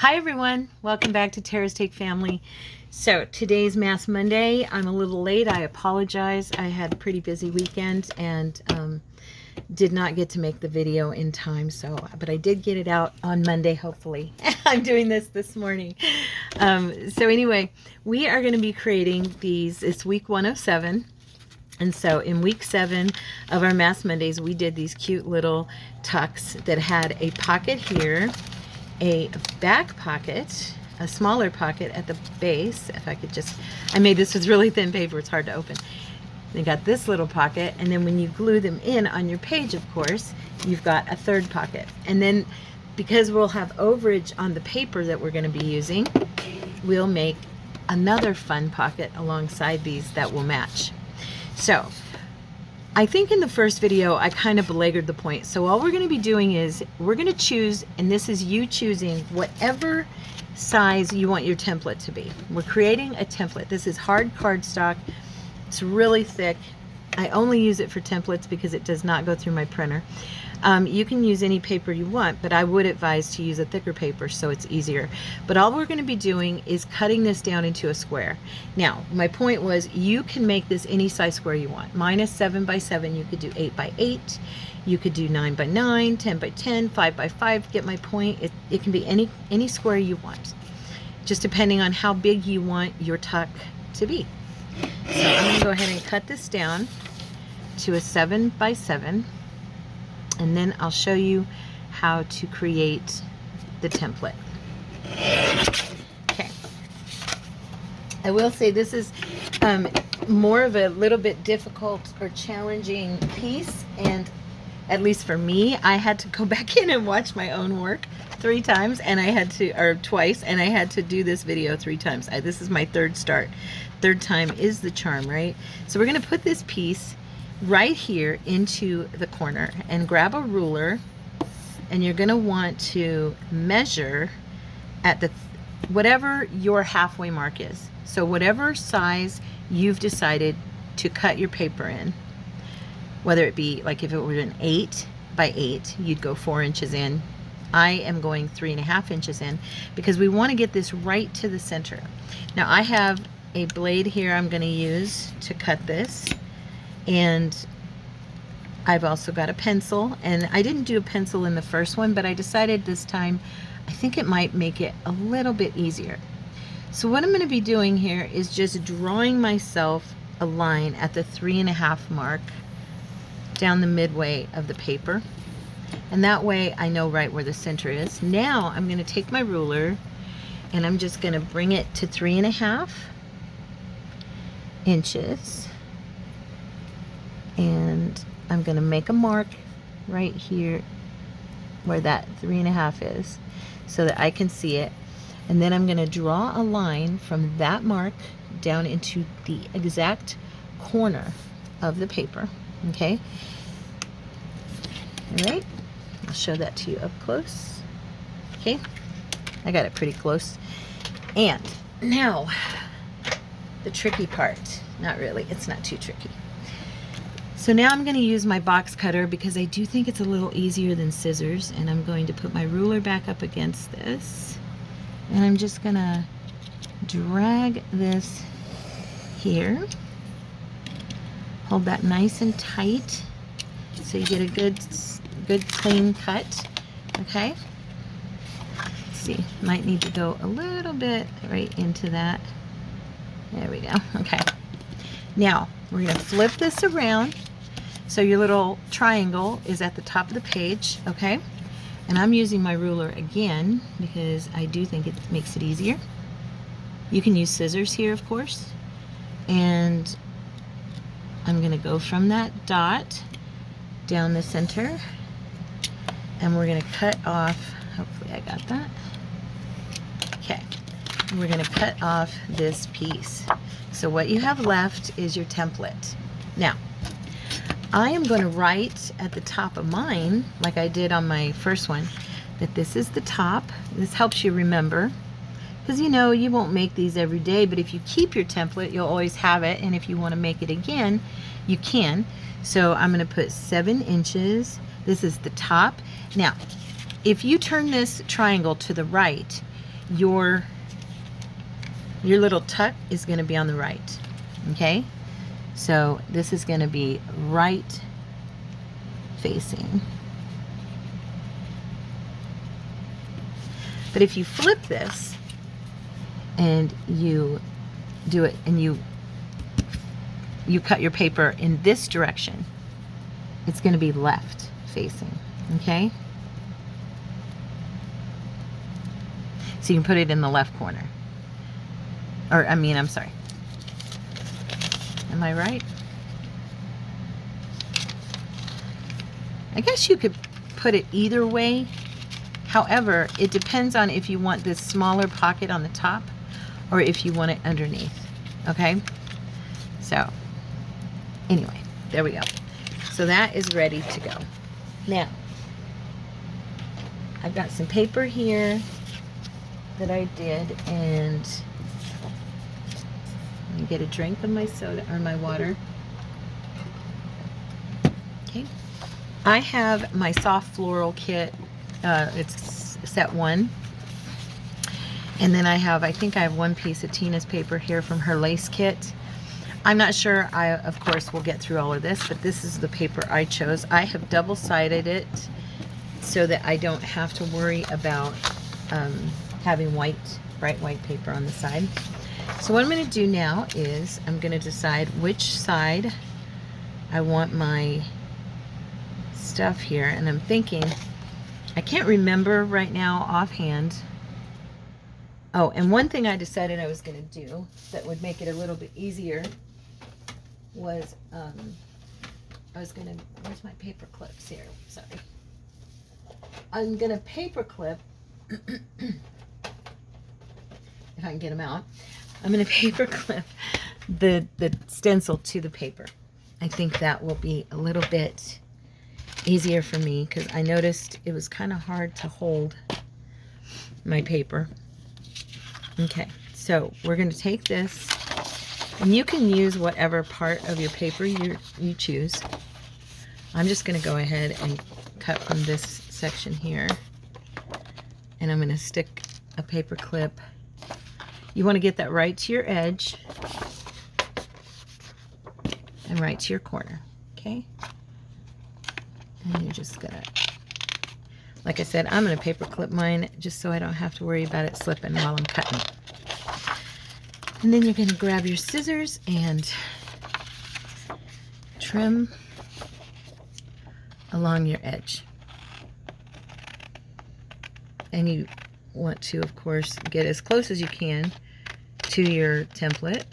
Hi everyone, welcome back to Tara's Take Family. So today's Mass Monday. I'm a little late, I apologize. I had a pretty busy weekend and did not get to make the video in time, but I did get it out on Monday, hopefully. I'm doing this morning. So anyway, we are going to be creating these. It's week 107. And so in week 7 of our Mass Mondays, we did these cute little tucks that had a pocket here, a back pocket, a smaller pocket at the base. If I could just, I made this with really thin paper, it's hard to open. They got this little pocket, and then when you glue them in on your page, of course, you've got a third pocket. And then because we'll have overage on the paper that we're going to be using, we'll make another fun pocket alongside these that will match. So I think in the first video I kind of belabored the point. So all we're going to be doing is we're going to choose, and this is you choosing whatever size you want your template to be. We're creating a template. This is hard cardstock. It's really thick. I only use it for templates because it does not go through my printer. You can use any paper you want, but I would advise to use a thicker paper so it's easier. But all we're going to be doing is cutting this down into a square. Now, my point was you can make this any size square you want. Mine is 7 by 7. You could do 8 by 8. You could do 9 by 9, 10 by 10, 5 by 5. Get my point? It can be any square you want, just depending on how big you want your tuck to be. So I'm going to go ahead and cut this down to a 7 by 7. And then I'll show you how to create the template. Okay. I will say this is more of a little bit difficult or challenging piece, and at least for me, I had to go back in and watch my own work 3 times, and twice, and I had to do this video 3 times. This is my third start. Third time is the charm, right? So we're going to put this piece right here into the corner and grab a ruler, and you're going to want to measure at whatever your halfway mark is. So whatever size you've decided to cut your paper in, whether it be like if it were an 8 by 8, you'd go 4 inches in. I am going 3.5 inches in because we want to get this right to the center. Now I have a blade here I'm going to use to cut this, and I've also got a pencil, and I didn't do a pencil in the first one, but I decided this time I think it might make it a little bit easier. So what I'm going to be doing here is just drawing myself a line at the 3.5 mark down the midway of the paper, and that way I know right where the center is. Now I'm going to take my ruler and I'm just going to bring it to 3.5 inches, and I'm going to make a mark right here where that 3.5 is so that I can see it, and then I'm going to draw a line from that mark down into the exact corner of the paper. Okay, all right, I'll show that to you up close. Okay, I got it pretty close. And now the tricky part. Not really, it's not too tricky. So now I'm going to use my box cutter because I do think it's a little easier than scissors, and I'm going to put my ruler back up against this, and I'm just going to drag this here. Hold that nice and tight so you get a good clean cut. Okay, let's see, might need to go a little bit right into that. There we go. Okay, now we're going to flip this around so your little triangle is at the top of the page. Okay, and I'm using my ruler again because I do think it makes it easier. You can use scissors here, of course, and I'm going to go from that dot down the center, and we're going to cut off, hopefully I got that. Okay, we're going to cut off this piece. So what you have left is your template. Now, I am going to write at the top of mine, like I did on my first one, that this is the top. This helps you remember, because you know you won't make these every day, but if you keep your template, you'll always have it, and if you want to make it again, you can. So I'm going to put 7 inches. This is the top. Now, if you turn this triangle to the right, your little tuck is going to be on the right. Okay, so this is going to be right facing. But if you flip this and you do it and you cut your paper in this direction, it's going to be left facing. Okay, so you can put it in the left corner, or I'm sorry, am I right? I guess you could put it either way. However, it depends on if you want this smaller pocket on the top or if you want it underneath. Okay, so anyway, there we go. So that is ready to go. Now I've got some paper here that I did, and let me get a drink of my soda or my water. Okay, I have my soft floral kit. It's set 1, and then I think I have one piece of Tina's paper here from her lace kit. I'm not sure, I of course will get through all of this, but this is the paper I chose. I have double-sided it so that I don't have to worry about having bright white paper on the side. So what I'm going to do now is I'm going to decide which side I want my stuff here, and I'm thinking, I can't remember right now offhand. Oh, and one thing I decided I was going to do that would make it a little bit easier was I was going to, where's my paper clips here? Sorry. I'm going to paper clip, if I can get them out, I'm going to paper clip the stencil to the paper. I think that will be a little bit easier for me because I noticed it was kind of hard to hold my paper. Okay, so we're going to take this, and you can use whatever part of your paper you choose. I'm just going to go ahead and cut from this section here, and I'm going to stick a paper clip. You want to get that right to your edge and right to your corner, okay? And you're just gonna, like I said, I'm gonna paper clip mine just so I don't have to worry about it slipping while I'm cutting. And then you're gonna grab your scissors and trim along your edge. And you want to, of course, get as close as you can to your template,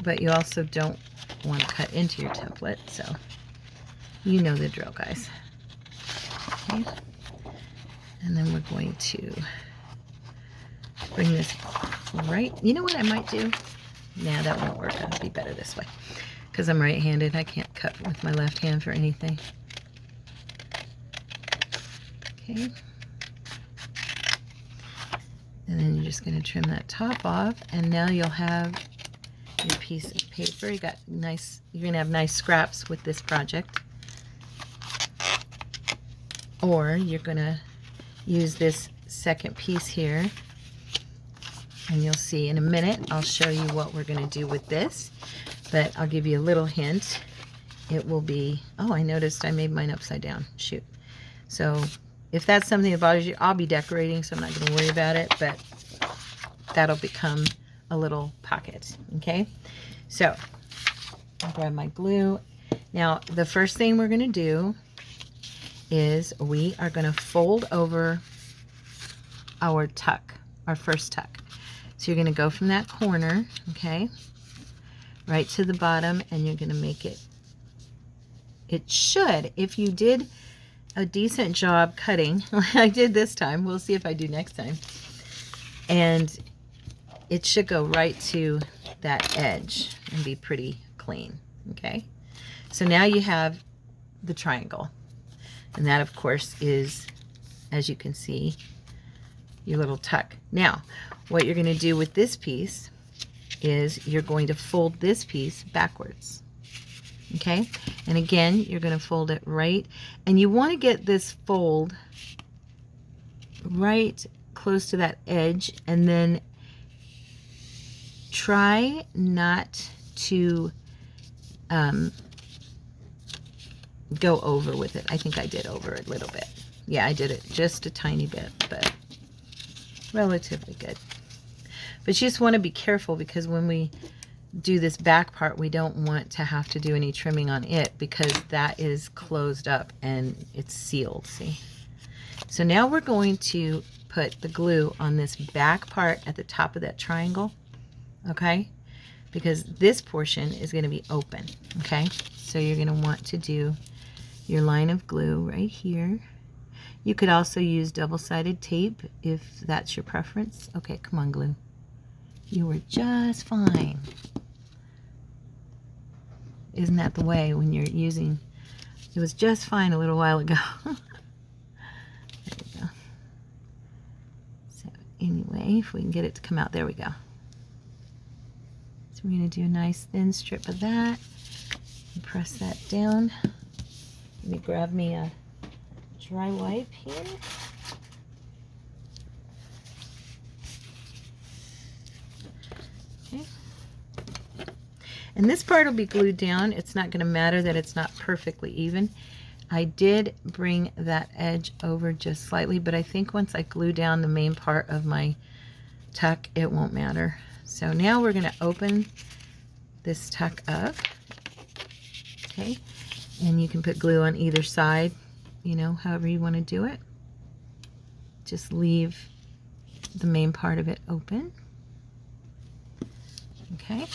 but you also don't want to cut into your template, so you know the drill, guys. Okay, and then we're going to bring this right. You know what I might do? Nah, that won't work. It'll be better this way because I'm right-handed. I can't cut with my left hand for anything. Okay. And then you're just going to trim that top off, and now you'll have your piece of paper. You're going to have nice scraps with this project. Or you're going to use this second piece here, and you'll see in a minute. I'll show you what we're going to do with this, but I'll give you a little hint. It will be, oh, I noticed I made mine upside down. Shoot. So if that's something that bothers you, I'll be decorating, so I'm not going to worry about it, but that'll become a little pocket, okay? So I'll grab my glue. Now, the first thing we're going to do is we are going to fold over our tuck, our first tuck. So you're going to go from that corner, okay, right to the bottom, and you're going to make it, should, if you did a decent job cutting, like I did this time, we'll see if I do next time, and it should go right to that edge and be pretty clean, okay? So now you have the triangle, and that of course is, as you can see, your little tuck. Now what you're going to do with this piece is you're going to fold this piece backwards, okay? And again, you're going to fold it right, and you want to get this fold right close to that edge, and then try not to go over with it. I think I did over a little bit. Yeah, I did it just a tiny bit, but relatively good. But you just want to be careful, because when we do this back part, we don't want to have to do any trimming on it, because that is closed up and it's sealed, see? So now we're going to put the glue on this back part at the top of that triangle, okay? Because this portion is going to be open, okay? So you're going to want to do your line of glue right here. You could also use double-sided tape if that's your preference. Okay, come on, glue. You were just fine. Isn't that the way when you're using... It was just fine a little while ago. There we go. So anyway, if we can get it to come out, there we go. So we're going to do a nice thin strip of that. And press that down. Let me grab me a dry wipe here. Okay. And this part will be glued down. It's not going to matter that it's not perfectly even. I did bring that edge over just slightly, but I think once I glue down the main part of my tuck, it won't matter. So now we're going to open this tuck up. Okay. And you can put glue on either side, you know, however you want to do it. Just leave the main part of it open. Okay.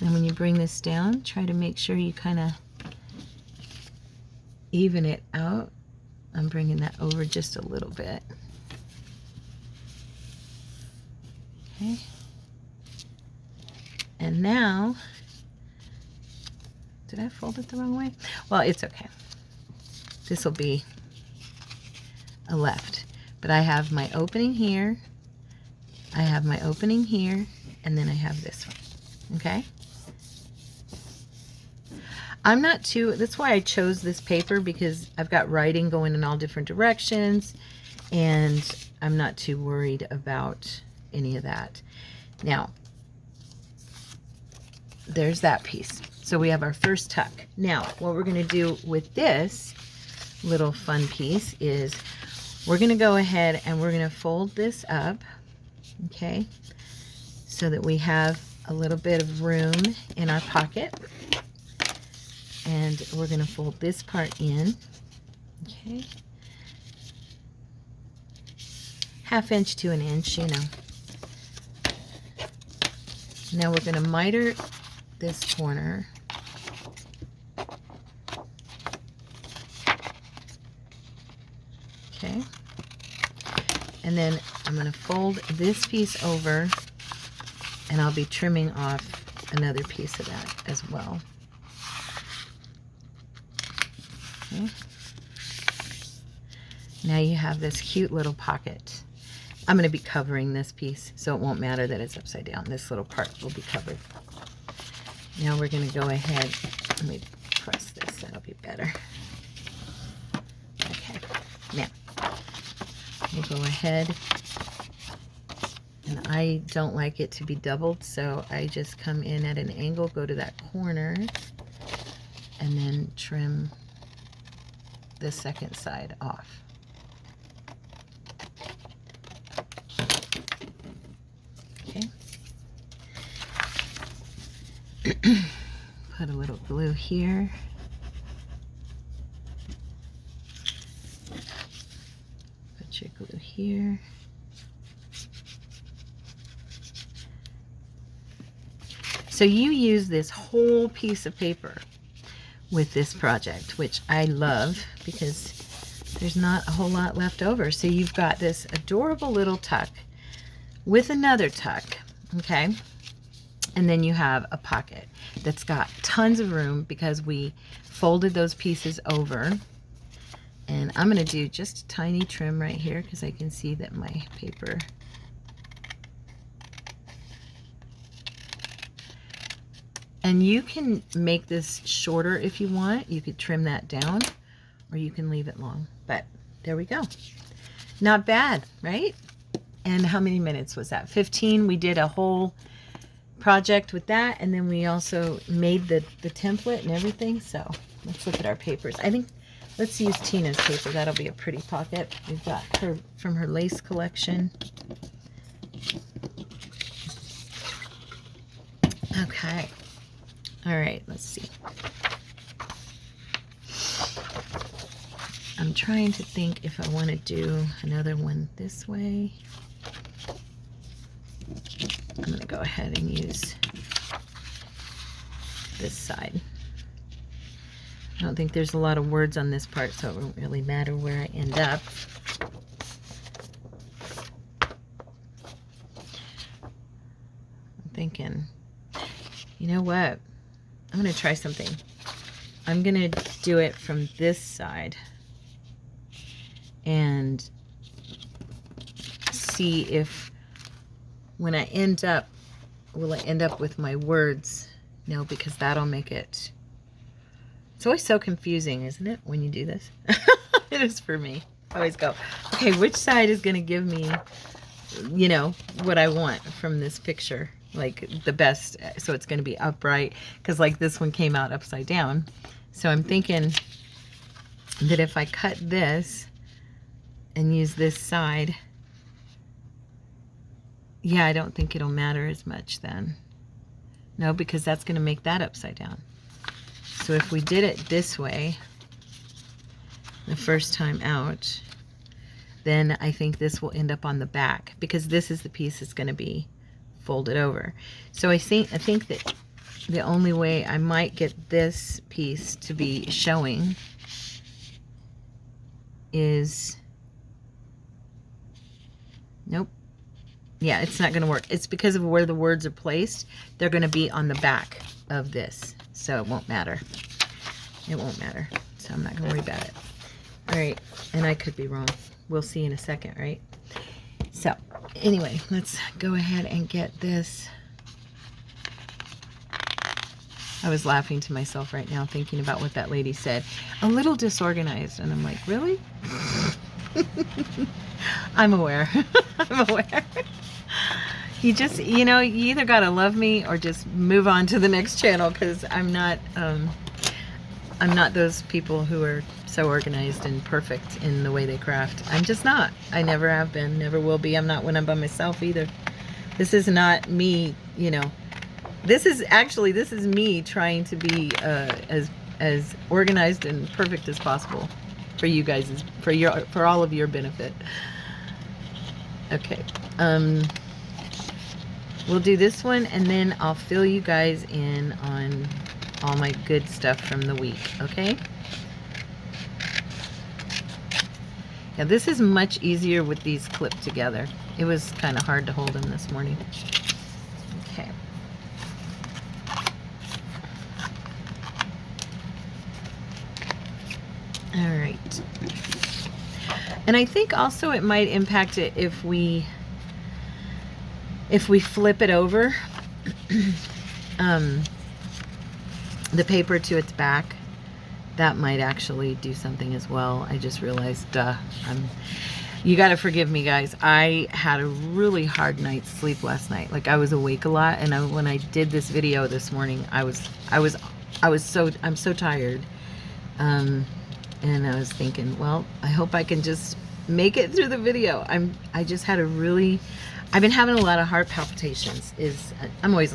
And when you bring this down, try to make sure you kind of even it out. I'm bringing that over just a little bit. Okay. And now, did I fold it the wrong way? Well, it's okay. This will be a left. But I have my opening here, I have my opening here, and then I have this one. Okay? I'm not too, that's why I chose this paper, because I've got writing going in all different directions, and I'm not too worried about any of that. Now, there's that piece. So we have our first tuck. Now, what we're going to do with this little fun piece is we're going to go ahead and we're going to fold this up, okay, so that we have a little bit of room in our pocket. And we're going to fold this part in, okay, 1/2 inch to 1 inch, you know. Now we're going to miter this corner. Okay. And then I'm going to fold this piece over, and I'll be trimming off another piece of that as well. Okay. Now you have this cute little pocket. I'm going to be covering this piece, so it won't matter that it's upside down. This little part will be covered. Now we're going to go ahead, let me press this, that'll be better. Okay, now we'll go ahead, and I don't like it to be doubled, so I just come in at an angle, go to that corner, and then trim the second side off. Okay. Put a little glue here. Put your glue here. So you use this whole piece of paper with this project, which I love because there's not a whole lot left over. So you've got this adorable little tuck with another tuck, okay? And then you have a pocket that's got tons of room because we folded those pieces over. And I'm going to do just a tiny trim right here because I can see that my paper and you can make this shorter if you want. You could trim that down or you can leave it long. But there we go. Not bad, right? And how many minutes was that? 15. We did a whole project with that, and then we also made the template and everything. So let's look at our papers. I think let's use Tina's paper. That'll be a pretty pocket. We've got her from her lace collection. Okay. All right, let's see. I'm trying to think if I want to do another one this way. I'm going to go ahead and use this side. I don't think there's a lot of words on this part, so it won't really matter where I end up. I'm thinking, you know what? I'm going to try something. I'm going to do it from this side and see if when I end up, will I end up with my words? No, because that'll make it. It's always so confusing, isn't it, when you do this? It is for me. I always go, okay, which side is going to give me, you know, what I want from this picture? Like the best, so it's going to be upright, because like this one came out upside down. So I'm thinking that if I cut this and use this side, yeah, I don't think it'll matter as much then. No, because that's going to make that upside down. So if we did it this way the first time out, then I think this will end up on the back, because this is the piece that's going to be folded over. So I think that the only way I might get this piece to be showing is, nope. Yeah, it's not going to work. It's because of where the words are placed. They're going to be on the back of this, so it won't matter. It won't matter, so I'm not going to worry about it. All right, and I could be wrong. We'll see in a second, right? So anyway, let's go ahead and get this. I was laughing to myself right now thinking about what that lady said. A little disorganized, and I'm like, really? I'm aware. I'm aware. You just, you know, you either gotta love me or just move on to the next channel, because I'm not those people who are so organized and perfect in the way they craft. I'm just not. I never have been, never will be. I'm not when I'm by myself either. This is not me, you know. This is me trying to be as organized and perfect as possible for you guys, for all of your benefit. Okay. We'll do this one, and then I'll fill you guys in on all my good stuff from the week, okay? Yeah, this is much easier with these clipped together. It was kind of hard to hold them this morning. Okay. All right. And I think also it might impact it if we flip it over, the paper to its back. That might actually do something as well. I just realized, you got to forgive me, guys. I had a really hard night's sleep last night. Like, I was awake a lot, and when I did this video this morning, I'm so tired. And I was thinking, well, I hope I can just make it through the video. I've been having a lot of heart palpitations. I'm always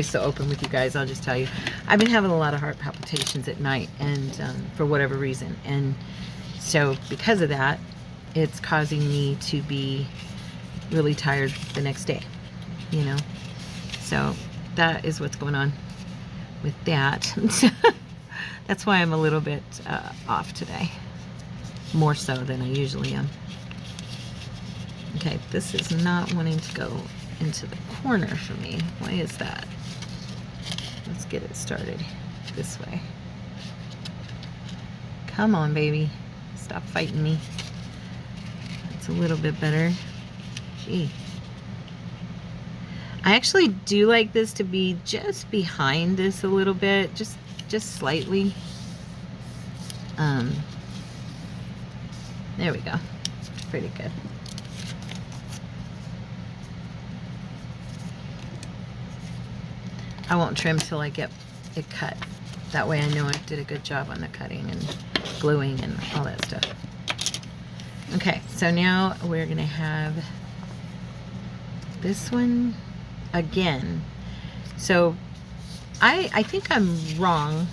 so open with you guys. I'll just tell you, I've been having a lot of heart palpitations at night, and for whatever reason, and so because of that, it's causing me to be really tired the next day, you know. So that is what's going on with that. That's why I'm a little bit off today, more so than I usually am. Okay, this is not wanting to go into the corner for me. Why is that? Let's get it started this way. Come on, baby. Stop fighting me. That's a little bit better. Gee. I actually do like this to be just behind this a little bit, just slightly. There we go. pretty good. I won't trim till I get it cut. That way I know I did a good job on the cutting and gluing and all that stuff. Okay, so now we're gonna have this one again. So I think I'm wrong.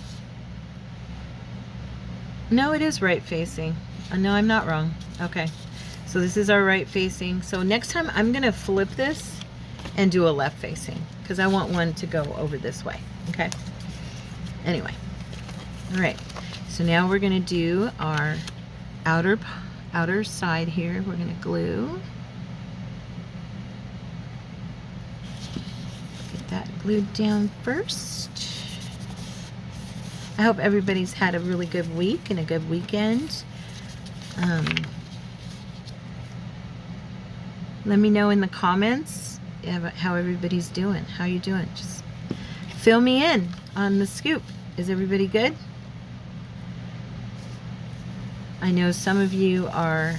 No, it is right facing. No, I'm not wrong. Okay, so this is our right facing. So next time I'm gonna flip this and do a left facing because I want one to go over this way. Okay, anyway, all right, so now we're gonna do our outer side here. We're gonna glue. Get that glued down first. I hope everybody's had a really good week and a good weekend. Let me know in the comments how everybody's doing. How you doing? Just fill me in on the scoop. Is everybody good? I know some of you are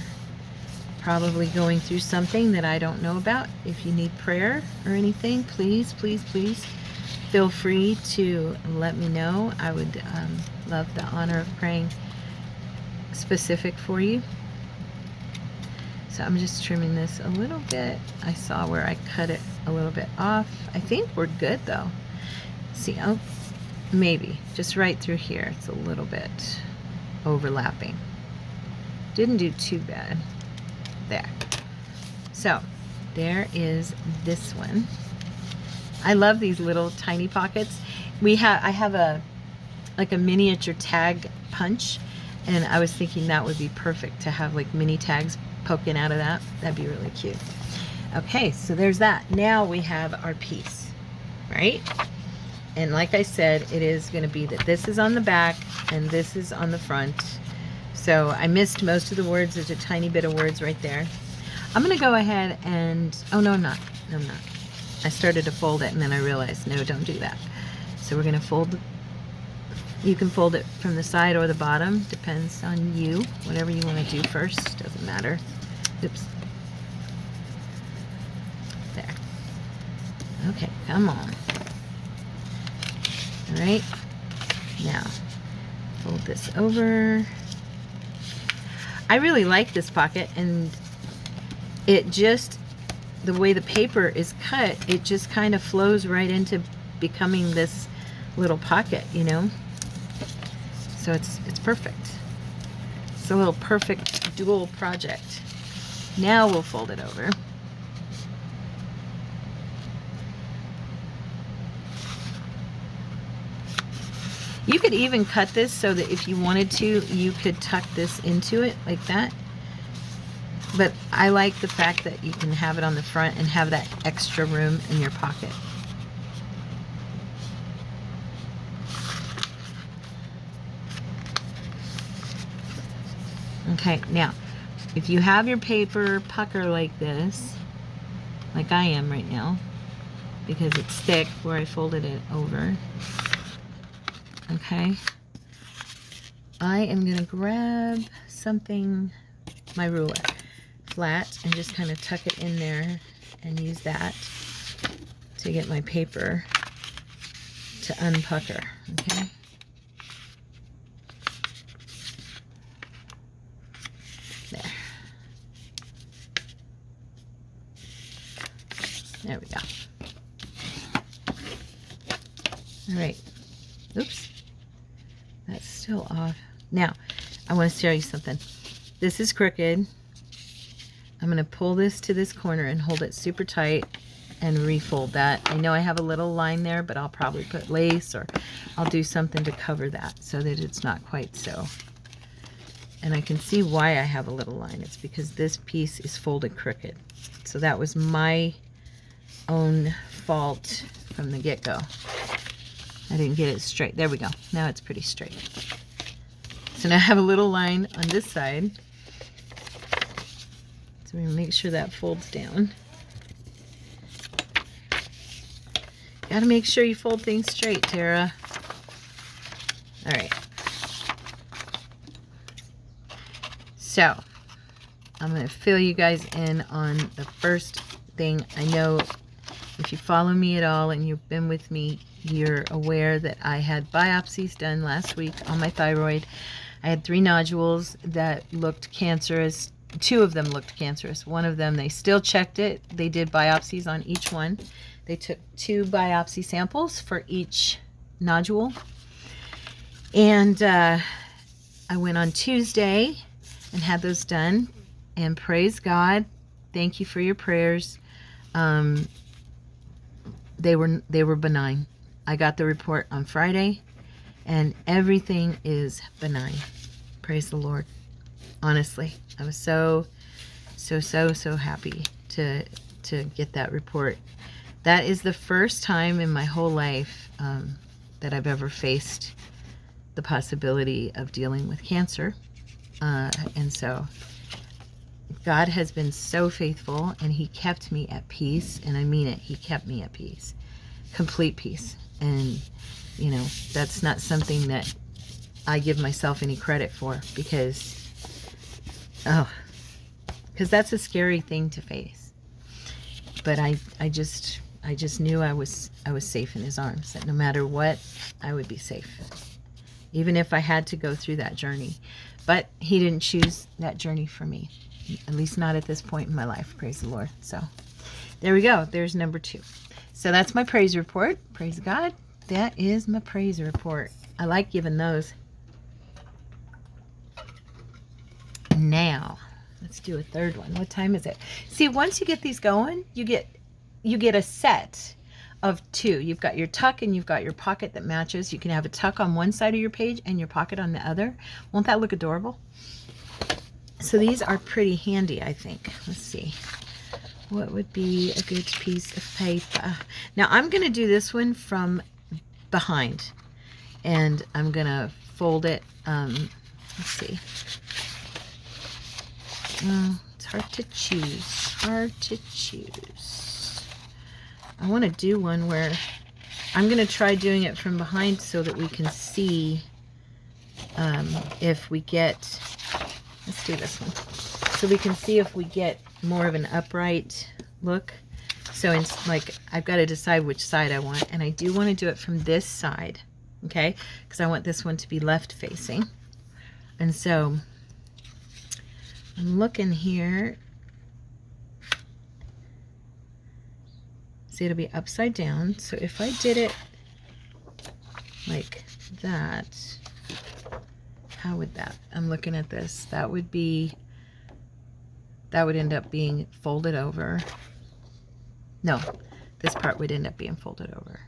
probably going through something that I don't know about. If you need prayer or anything, please, please, please feel free to let me know. I would love the honor of praying specific for you. So I'm just trimming this a little bit. I saw where I cut it a little bit off. I think we're good though. See, oh, maybe just right through here. It's a little bit overlapping. Didn't do too bad. There. So there is this one. I love these little tiny pockets. I have a miniature tag punch, and I was thinking that would be perfect to have like mini tags poking out of that. That'd be really cute. Okay, so there's that. Now we have our piece, right? And like I said, it is going to be that this is on the back and this is on the front. So I missed most of the words. There's a tiny bit of words right there. I'm going to go ahead and, oh no, I'm not. No, I'm not. I started to fold it and then I realized, no, don't do that. So we're going to fold, you can fold it from the side or the bottom, depends on you, whatever you want to do first, doesn't matter. Oops. There. Okay, come on. All right, now fold this over. I really like this pocket, and it just, the way the paper is cut, it just kind of flows right into becoming this little pocket, you know? So it's perfect. It's a little perfect dual project. Now we'll fold it over. You could even cut this so that if you wanted to, you could tuck this into it like that. But I like the fact that you can have it on the front and have that extra room in your pocket. Okay, now, if you have your paper pucker like this, like I am right now, because it's thick where I folded it over, okay, I am going to grab something, my ruler, flat, and just kind of tuck it in there and use that to get my paper to unpucker, okay? There. There we go. All right. Oops. That's still off. Now, I want to show you something. This is crooked. I'm going to pull this to this corner and hold it super tight and refold that. I know I have a little line there, but I'll probably put lace or I'll do something to cover that so that it's not quite so. And I can see why I have a little line. It's because this piece is folded crooked. So that was my own fault from the get-go. I didn't get it straight. There we go. Now it's pretty straight. So now I have a little line on this side. So we're going to make sure that folds down. Got to make sure you fold things straight, Tara. All right. So I'm going to fill you guys in on the first thing. I know if you follow me at all and you've been with me, you're aware that I had biopsies done last week on my thyroid. I had 3 nodules that looked cancerous. 2 of them looked cancerous. One of them, they still checked it. They did biopsies on each one. They took 2 biopsy samples for each nodule. And I went on Tuesday and had those done. And praise God. Thank you for your prayers. They were benign. I got the report on Friday, and everything is benign. Praise the Lord. Honestly, I was so happy to get that report. That is the first time in my whole life that I've ever faced the possibility of dealing with cancer, and so God has been so faithful, and he kept me at peace, and I mean it. He kept me at peace, complete peace. And you know, that's not something that I give myself any credit for, because that's a scary thing to face. But I just knew I was safe in his arms, that no matter what, I would be safe, even if I had to go through that journey. But he didn't choose that journey for me, at least not at this point in my life. Praise the Lord. So there we go. There's number 2. So that's my praise report. Praise God. That is my praise report. I like giving those. Now let's do a third one. What time is it? See, once you get these going, you get a set of 2. You've got your tuck and you've got your pocket that matches. You can have a tuck on one side of your page and your pocket on the other. Won't that look adorable? So these are pretty handy, I think. Let's see. What would be a good piece of paper? Now I'm going to do this one from behind, and I'm going to fold it. Let's see. It's hard to choose. Hard to choose. I want to do one where I'm going to try doing it from behind so that we can see if we get... Let's do this one. So we can see if we get more of an upright look. So it's like, I've got to decide which side I want. And I do want to do it from this side. Okay? Because I want this one to be left facing. And so I'm looking here. See, it'll be upside down. So if I did it like that, how would that? I'm looking at this. That would end up being folded over. No, this part would end up being folded over.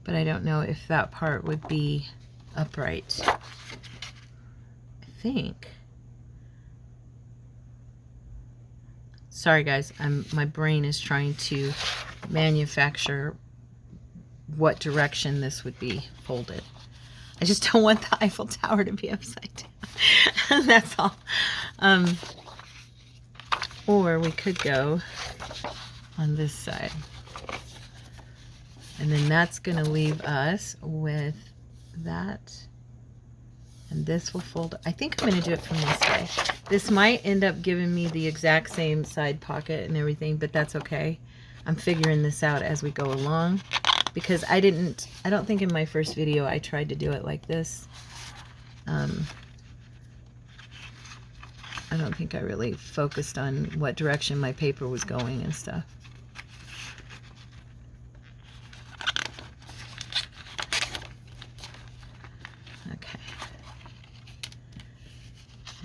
But I don't know if that part would be upright. I think. Sorry guys, my brain is trying to manufacture what direction this would be folded. I just don't want the Eiffel Tower to be upside down. That's all. Or we could go on this side. And then that's going to leave us with that. And this will fold. I think I'm going to do it from this way. This might end up giving me the exact same side pocket and everything, but that's okay. I'm figuring this out as we go along. Because I don't think in my first video I tried to do it like this. I don't think I really focused on what direction my paper was going and stuff. Okay.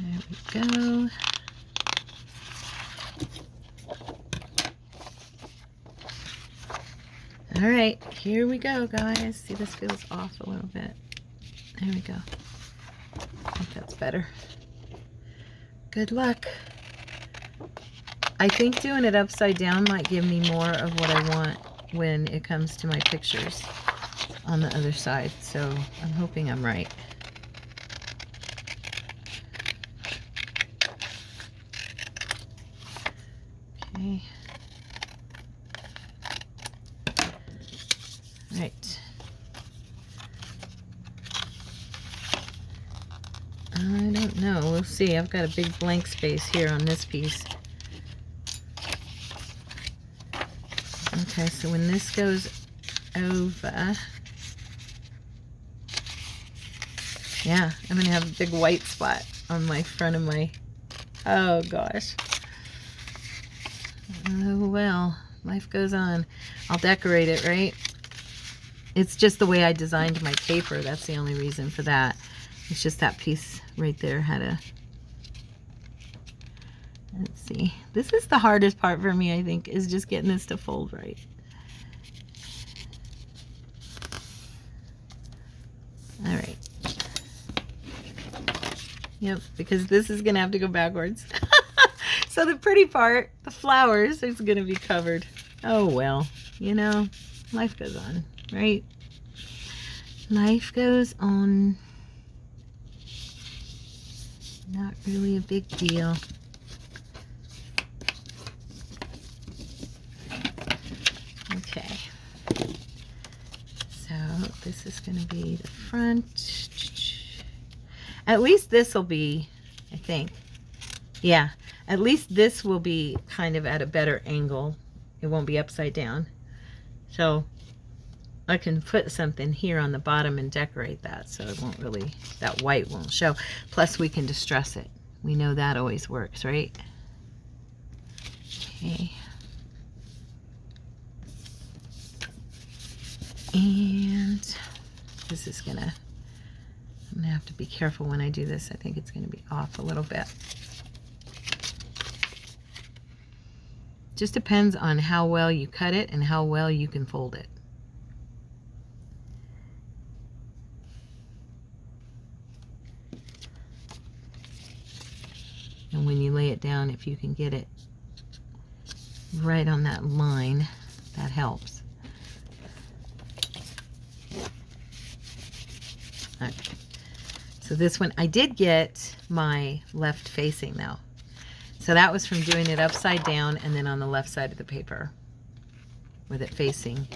There we go. All right, here we go, guys. See, this feels off a little bit. There we go. I think that's better. Good luck. I think doing it upside down might give me more of what I want when it comes to my pictures on the other side. So I'm hoping I'm right. Okay. Right. I don't don't know. We'll see. I've got a big blank space here on this piece. Okay, so when this goes over, yeah, I'm gonna have a big white spot on my front of my, oh gosh. Oh well, life goes on. I'll decorate it, right? It's just the way I designed my paper. That's the only reason for that. It's just that piece right there had a, let's see. This is the hardest part for me, I think, is just getting this to fold right. All right. Yep, because this is gonna have to go backwards. So the pretty part, the flowers, is gonna be covered. Oh well, you know, life goes on, right? Life goes on. Not really a big deal. Okay. So this is gonna be the front. At least this will be, I think, yeah, at least this will be kind of at a better angle. It won't be upside down. So I can put something here on the bottom and decorate that so it won't really, that white won't show. Plus we can distress it. We know that always works, right? Okay. And this is gonna, I'm gonna have to be careful when I do this. I think it's gonna be off a little bit. Just depends on how well you cut it and how well you can fold it. And when you lay it down, if you can get it right on that line, that helps. Okay. So this one, I did get my left facing though. So that was from doing it upside down and then on the left side of the paper with it facing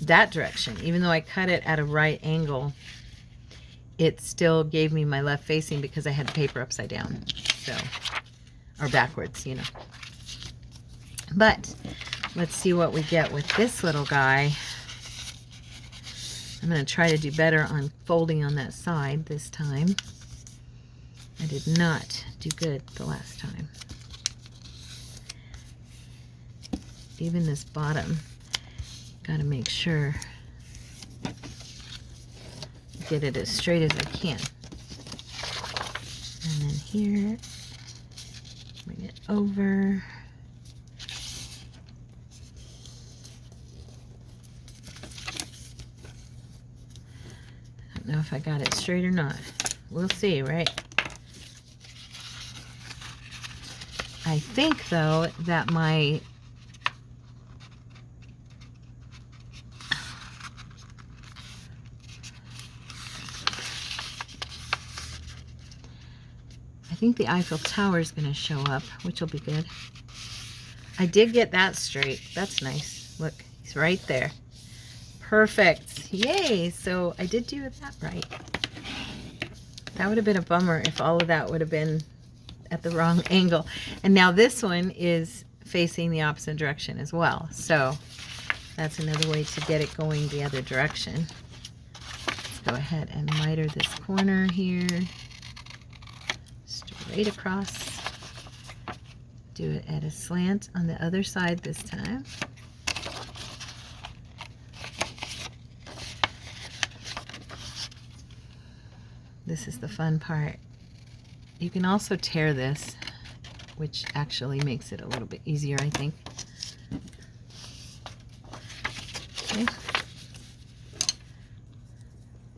that direction. Even though I cut it at a right angle, it still gave me my left facing because I had the paper upside down. So, or backwards, you know. But let's see what we get with this little guy. I'm going to try to do better on folding on that side this time. I did not do good the last time. Even this bottom, got to make sure get it as straight as I can. And then here, bring it over. I don't know if I got it straight or not. We'll see, right? I think, though, that my the Eiffel Tower is going to show up, which will be good. I did get that straight. That's nice. Look, he's right there. Perfect. Yay! So I did do that right. That would have been a bummer if all of that would have been at the wrong angle. And now this one is facing the opposite direction as well. So that's another way to get it going the other direction. Let's go ahead and miter this corner here. Straight across. Do it at a slant on the other side this time. This is the fun part. You can also tear this, which actually makes it a little bit easier, I think. Okay.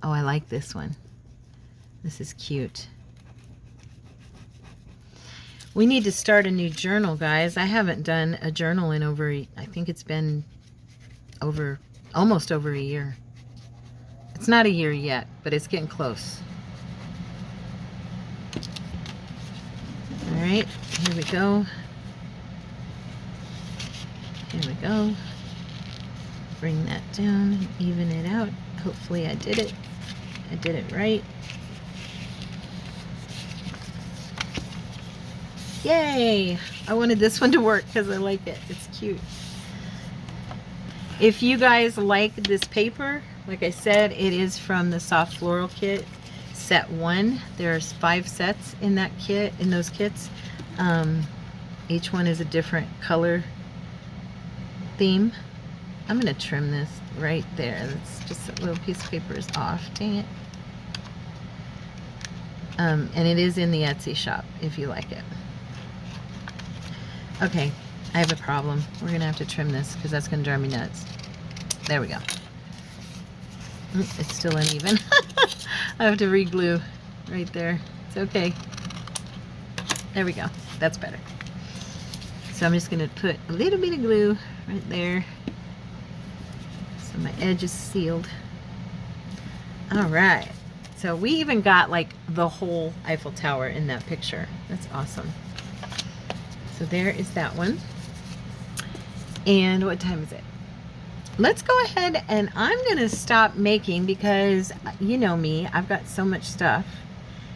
Oh, I like this one. This is cute. We need to start a new journal, guys. I haven't done a journal in over, I think it's been almost over a year. It's not a year yet, but it's getting close. All right, here we go. Here we go. Bring that down and even it out. Hopefully I did it. I did it right. Yay! I wanted this one to work because I like it. It's cute. If you guys like this paper, like I said, it is from the Soft Floral Kit, set 1. There's 5 sets in that kit, in those kits. Each one is a different color theme. I'm gonna trim this right there. That's just a little piece of paper is off. Dang it. And it is in the Etsy shop if you like it. Okay, I have a problem. We're gonna have to trim this because that's gonna drive me nuts. There we go. It's still uneven. I have to re-glue right there. It's okay. There we go. That's better. So I'm just gonna put a little bit of glue right there so my edge is sealed. All right. So we even got like the whole Eiffel Tower in that picture. That's awesome. So there is that one. And what time is it? Let's go ahead and I'm gonna stop making because you know me, I've got so much stuff.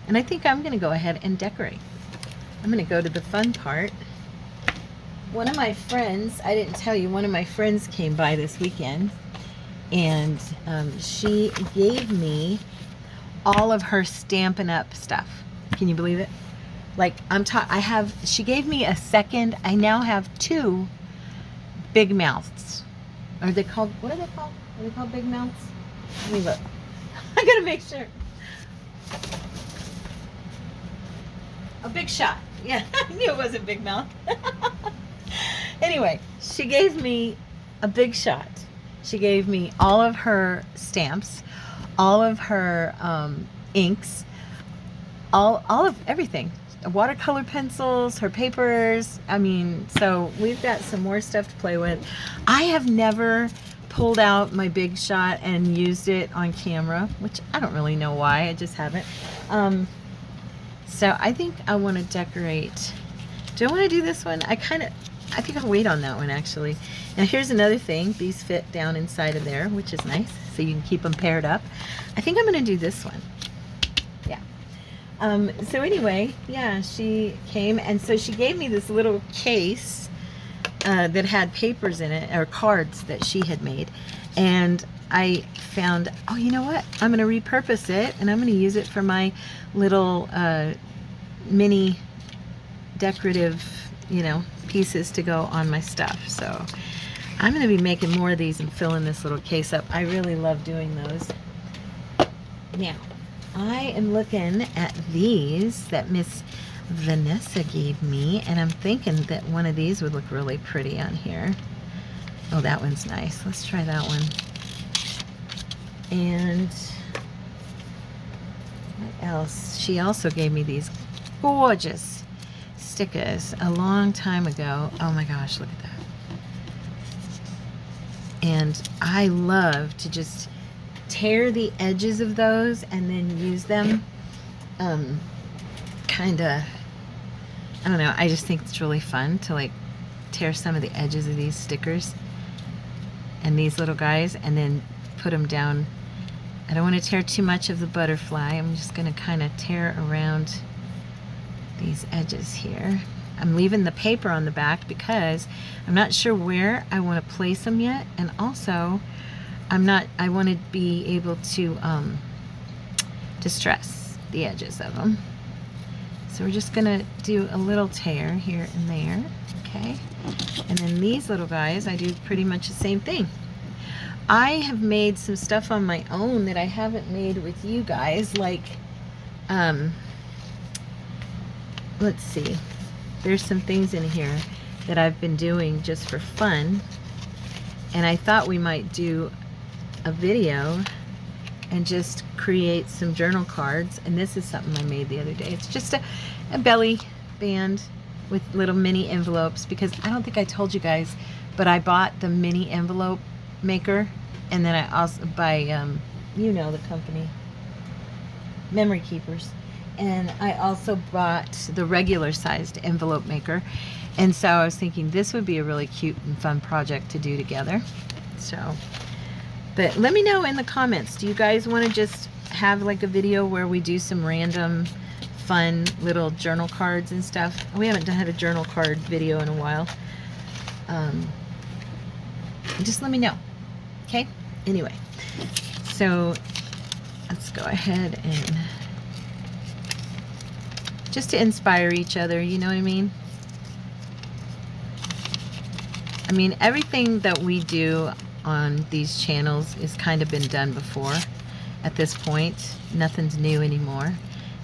And I think I'm gonna go ahead and decorate. I'm gonna go to the fun part. One of my friends, I didn't tell you, one of my friends came by this weekend and she gave me all of her Stampin' Up stuff. Can you believe it? Like she gave me a second, I now have 2 big mouths. Are they called, what are they called? Are they called big mouths? Let me look. I gotta make sure. A big shot. Yeah, I knew it wasn't big mouth. Anyway, she gave me a big shot. She gave me all of her stamps, all of her inks, all of everything. Watercolor pencils, her papers. I mean, so we've got some more stuff to play with. I have never pulled out my big shot and used it on camera, which I don't really know why. I just haven't. So I think I want to decorate. Do I want to do this one? I think I'll wait on that one actually. Now here's another thing. These fit down inside of there, which is nice. So you can keep them paired up. I think I'm going to do this one. Yeah. So anyway, yeah, she came and so she gave me this little case that had papers in it, or cards that she had made. And I found, oh, you know what? I'm going to repurpose it and I'm going to use it for my little mini decorative, you know, pieces to go on my stuff. So I'm going to be making more of these and filling this little case up. I really love doing those. Now, I am looking at these that Miss Vanessa gave me, and I'm thinking that one of these would look really pretty on here. Oh, that one's nice. Let's try that one. And what else? She also gave me these gorgeous stickers a long time ago. Oh my gosh, look at that. And I love to just tear the edges of those and then use them kind of, I don't know, I just think it's really fun to like tear some of the edges of these stickers and these little guys and then put them down. I don't want to tear too much of the butterfly. I'm just going to kind of tear around these edges here. I'm leaving the paper on the back because I'm not sure where I want to place them yet, and also I want to be able to distress the edges of them. So we're just gonna do a little tear here and there, okay? And then these little guys, I do pretty much the same thing. I have made some stuff on my own that I haven't made with you guys, like, let's see. There's some things in here that I've been doing just for fun, and I thought we might do a video and just create some journal cards. And this is something I made the other day. It's just a belly band with little mini envelopes, because I don't think I told you guys, but I bought the mini envelope maker, and then I also by you know the company, Memory Keepers, and I also bought the regular sized envelope maker. And so I was thinking this would be a really cute and fun project to do together. So, but let me know in the comments, do you guys want to just have like a video where we do some random fun little journal cards and stuff. We haven't had a journal card video in a while. Just let me know. Okay? Anyway, so let's go ahead and just to inspire each other, you know what I mean? I mean, everything that we do on these channels has kind of been done before at this point. Nothing's new anymore.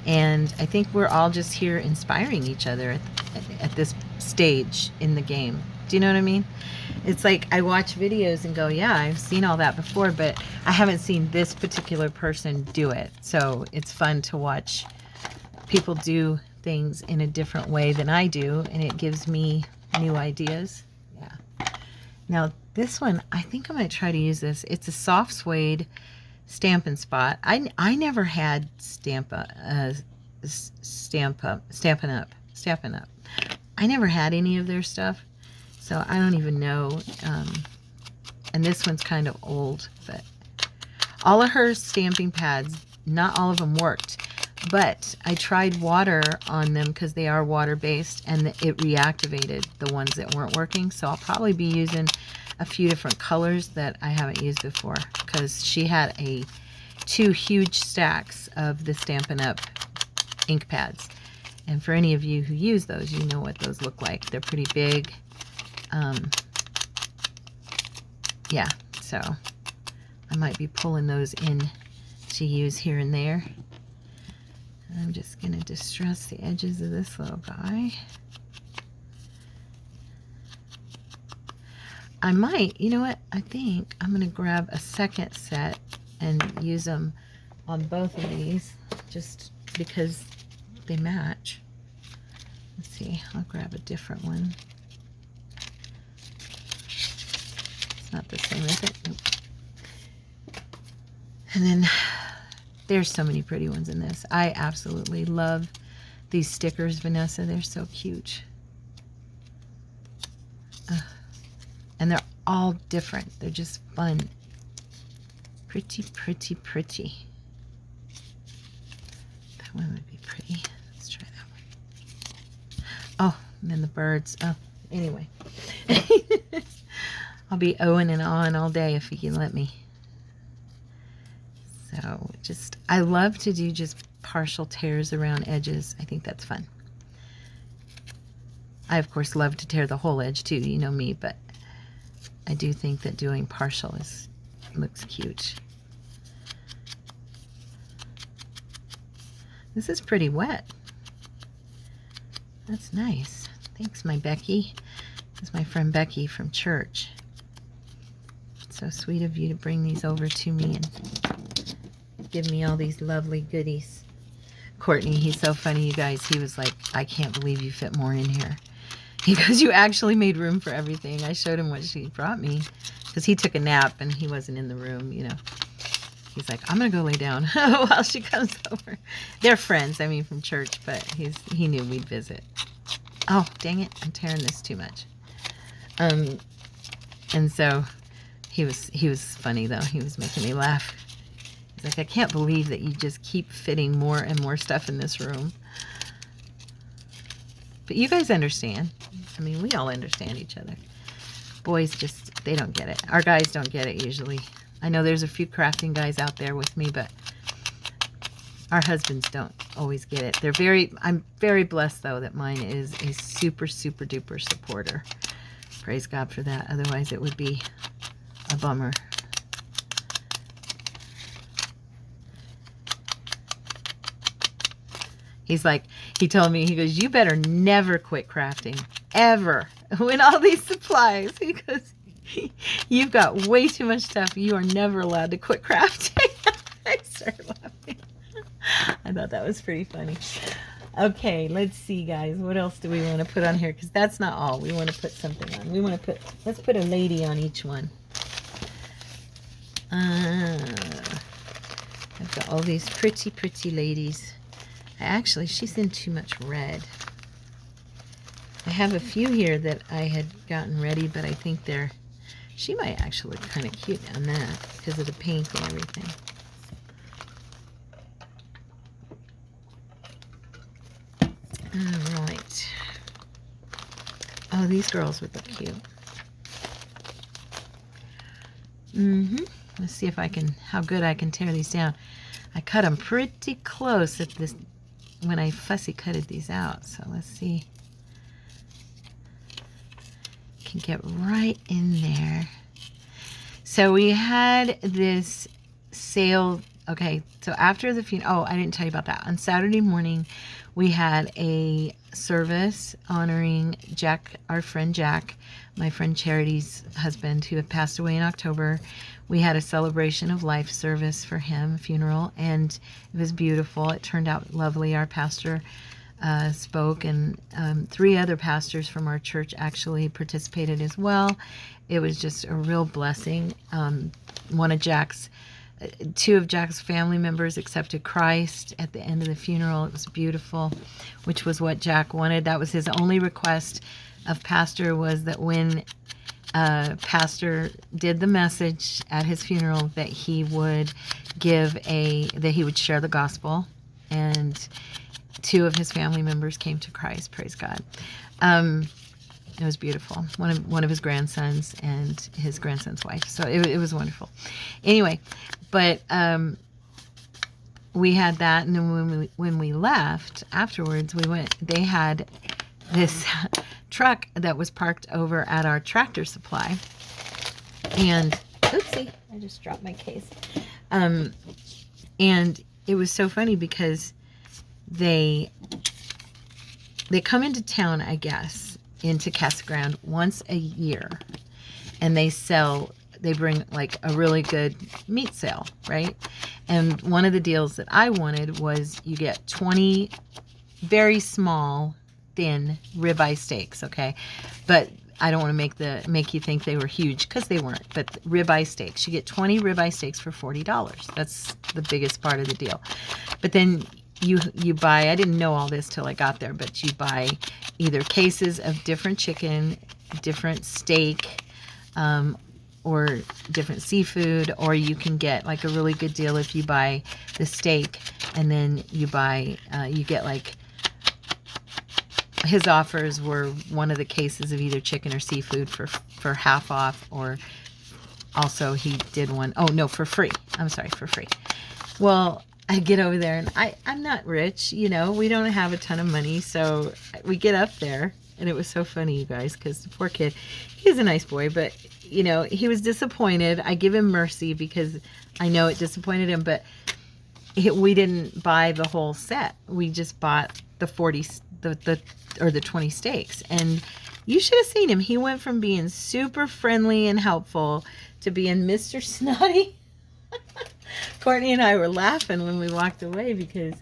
And I think we're all just here inspiring each other at this stage in the game. Do you know what I mean? It's like I watch videos and go, yeah, I've seen all that before, but I haven't seen this particular person do it. So it's fun to watch people do things in a different way than I do, and it gives me new ideas. Yeah. Now this one, I think I'm going to try to use this. It's a soft suede Stampin' Spot. I never had Stampin' Up. I never had any of their stuff, so I don't even know. And this one's kind of old, but all of her stamping pads, not all of them worked. But I tried water on them because they are water-based, and it reactivated the ones that weren't working. So I'll probably be using a few different colors that I haven't used before, because she had 2 huge stacks of the Stampin' Up ink pads. And for any of you who use those, you know what those look like. They're pretty big. Yeah, so I might be pulling those in to use here and there. I'm just going to distress the edges of this little guy. I might, you know what, I think I'm going to grab a second set and use them on both of these, just because they match. Let's see, I'll grab a different one. It's not the same, is it? Nope. And then there's so many pretty ones in this. I absolutely love these stickers, Vanessa. They're so cute. And they're all different. They're just fun. Pretty, pretty, pretty. That one would be pretty. Let's try that one. Oh, and then the birds. Oh, anyway. I'll be ohing and awing all day if you can let me. So just, I love to do just partial tears around edges. I think that's fun. I, of course, love to tear the whole edge too. You know me, but I do think that doing partial looks cute. This is pretty wet. That's nice. Thanks, my Becky. This is my friend Becky from church. It's so sweet of you to bring these over to me and give me all these lovely goodies. Courtney, he's so funny, you guys. He was like, I can't believe you fit more in here. He goes, you actually made room for everything. I showed him what she brought me, because he took a nap and he wasn't in the room, you know. He's like, I'm going to go lay down while she comes over. They're friends, I mean, from church, but he knew we'd visit. Oh, dang it. I'm tearing this too much. And so he was funny, though. He was making me laugh. He's like, I can't believe that you just keep fitting more and more stuff in this room. But you guys understand. I mean, we all understand each other. Boys just, they don't get it. Our guys don't get it usually. I know there's a few crafting guys out there with me, but our husbands don't always get it. I'm very blessed, though, that mine is a super, super duper supporter. Praise God for that. Otherwise, it would be a bummer. He's like, he told me, he goes, you better never quit crafting, ever, when all these supplies. He goes, you've got way too much stuff. You are never allowed to quit crafting. I started laughing. I thought that was pretty funny. Okay, let's see, guys. What else do we want to put on here? Because that's not all. We want to put something on. We want to put, let's put a lady on each one. I've got all these pretty, pretty ladies. Actually, she's in too much red. I have a few here that I had gotten ready, but I think she might actually look kind of cute on that because of the paint and everything. All right. Oh, these girls would look cute. Let's see if I can, how good I can tear these down. I cut them pretty close at this when I fussy cutted these out. So let's see. Can get right in there. So we had this sale. Okay, so after the funeral, oh, I didn't tell you about that. On Saturday morning, we had a service honoring Jack, our friend Jack, my friend Charity's husband, who had passed away in October. We had a celebration of life service for him, funeral, and it was beautiful. It turned out lovely. Our pastor spoke, and 3 other pastors from our church actually participated as well. It was just a real blessing. Two of Jack's family members accepted Christ at the end of the funeral. It was beautiful, which was what Jack wanted. That was his only request of Pastor, was that when Pastor did the message at his funeral, that he would that he would share the gospel. And 2 of his family members came to Christ. Praise God. It was beautiful. One of his grandsons and his grandson's wife. So it was wonderful. Anyway, but we had that, and then when we left afterwards, they had this truck that was parked over at our Tractor Supply, and oopsie, I just dropped my case. And it was so funny because they come into town, I guess, into Casa Grande once a year, and they bring like a really good meat sale, right? And one of the deals that I wanted was you get 20 very small, thin ribeye steaks, okay? But I don't want to make you think they were huge, because they weren't. But ribeye steaks, you get 20 ribeye steaks for $40. That's the biggest part of the deal. But then you buy, I didn't know all this till I got there, but you buy either cases of different chicken, different steak, or different seafood, or you can get like a really good deal if you buy the steak, and then you get like, his offers were one of the cases of either chicken or seafood for half off, or also he did one, oh no, for free. I'm sorry, for free. Well, I get over there, and I'm not rich, we don't have a ton of money, so we get up there, and it was so funny, you guys, because the poor kid, he's a nice boy, but, he was disappointed. I give him mercy because I know it disappointed him, but we didn't buy the whole set. We just bought the 20 steaks, and you should have seen him. He went from being super friendly and helpful to being Mr. Snotty. Courtney and I were laughing when we walked away, because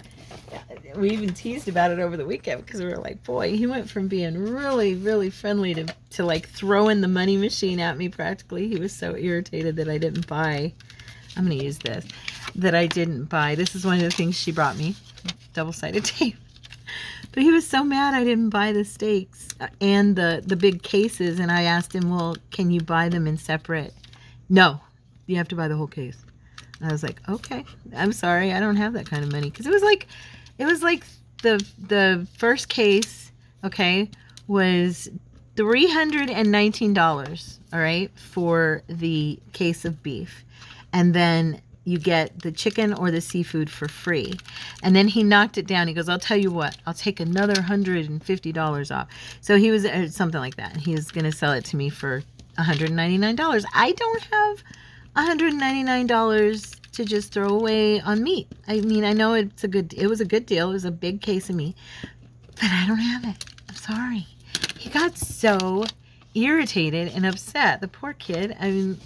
we even teased about it over the weekend, because we were like, boy, he went from being really, really friendly to like throwing the money machine at me practically. He was so irritated that I didn't buy, I'm going to use this, that I didn't buy. This is one of the things she brought me, double-sided tape. But he was so mad I didn't buy the steaks and the big cases, and I asked him, well, can you buy them in separate? No, you have to buy the whole case. I was like, okay, I'm sorry, I don't have that kind of money. Because it was like the first case, okay, was $319, all right, for the case of beef. And then you get the chicken or the seafood for free. And then he knocked it down. He goes, I'll tell you what, I'll take another $150 off. So he was, something like that. He was going to sell it to me for $199. I don't have $199 to just throw away on meat. I mean, I know it was a good deal. It was a big case of meat, but I don't have it. I'm sorry. He got so irritated and upset. The poor kid. I mean,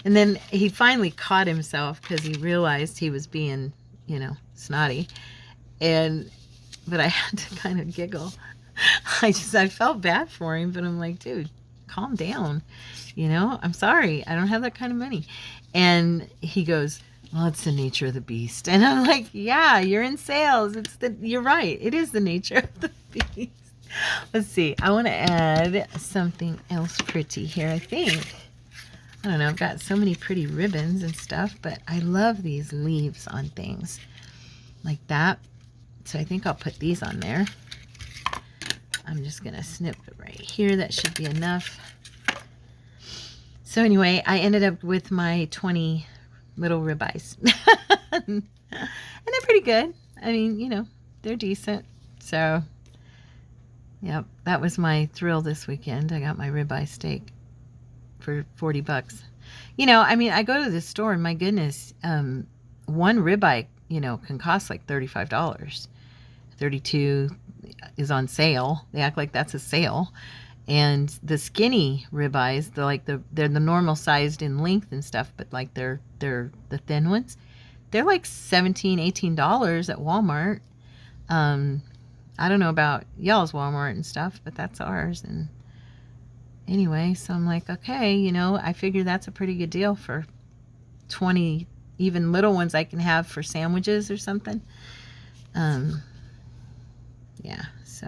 and then he finally caught himself because he realized he was being, snotty. But I had to kind of giggle. I felt bad for him, but I'm like, dude, calm down. I'm sorry. I don't have that kind of money. And he goes, well, it's the nature of the beast. And I'm like, yeah, you're in sales. You're right. It is the nature of the beast. Let's see. I want to add something else pretty here, I think. I don't know. I've got so many pretty ribbons and stuff, but I love these leaves on things like that. So I think I'll put these on there. I'm just going to snip it right here. That should be enough. So anyway, I ended up with my 20 little ribeyes. And they're pretty good. I mean, you know, they're decent. So, yep, that was my thrill this weekend. I got my ribeye steak for 40 bucks. You know, I mean, I go to the store and my goodness, one ribeye, you know, can cost like $35. 32 is on sale. They act like that's a sale. And the skinny ribeyes, they're the normal sized in length and stuff, but like they're the thin ones. They're like $17, $18 at Walmart. I don't know about y'all's Walmart and stuff, but that's ours. And anyway, so I'm like, okay, you know, I figure that's a pretty good deal for 20, even little ones I can have for sandwiches or something. Yeah, so,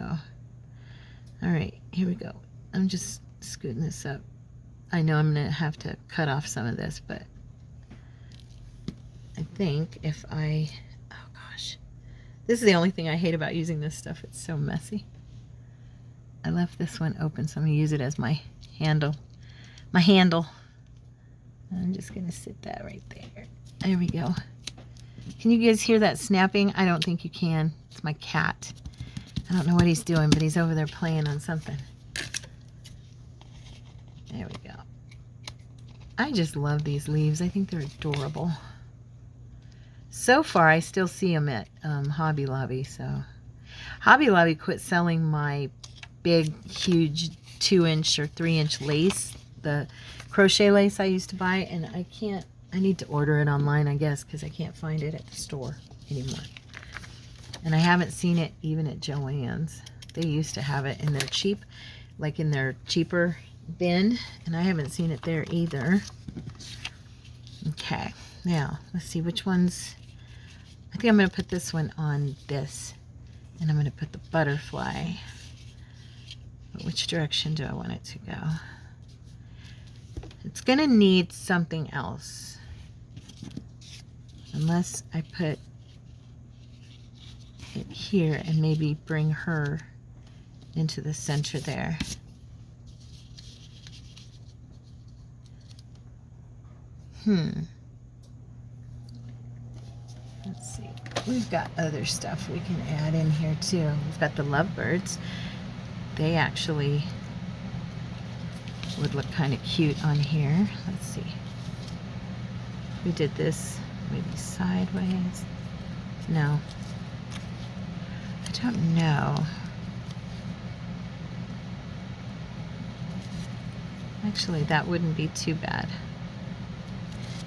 all right, here we go. I'm just scooting this up. I know I'm going to have to cut off some of this, but I think if I, oh gosh, this is the only thing I hate about using this stuff. It's so messy. I left this one open, so I'm going to use it as my handle. I'm just going to sit that right there. There we go. Can you guys hear that snapping? I don't think you can. It's my cat. I don't know what he's doing, but he's over there playing on something. There we go. I just love these leaves. I think they're adorable. So far, I still see them at Hobby Lobby. So Hobby Lobby quit selling my big, huge 2-inch or 3-inch lace, the crochet lace I used to buy, and I need to order it online, I guess, because I can't find it at the store anymore. And I haven't seen it even at Joann's. They used to have it, and they're cheap, like in their cheaper bin, and I haven't seen it there either. Okay, now let's see which ones. I think I'm going to put this one on this, and I'm going to put the butterfly. But which direction do I want it to go? It's going to need something else, unless I put it here and maybe bring her into the center there. Let's see. We've got other stuff we can add in here too. We've got the lovebirds. They actually would look kind of cute on here. Let's see. We did this maybe sideways. No. I don't know. Actually, that wouldn't be too bad.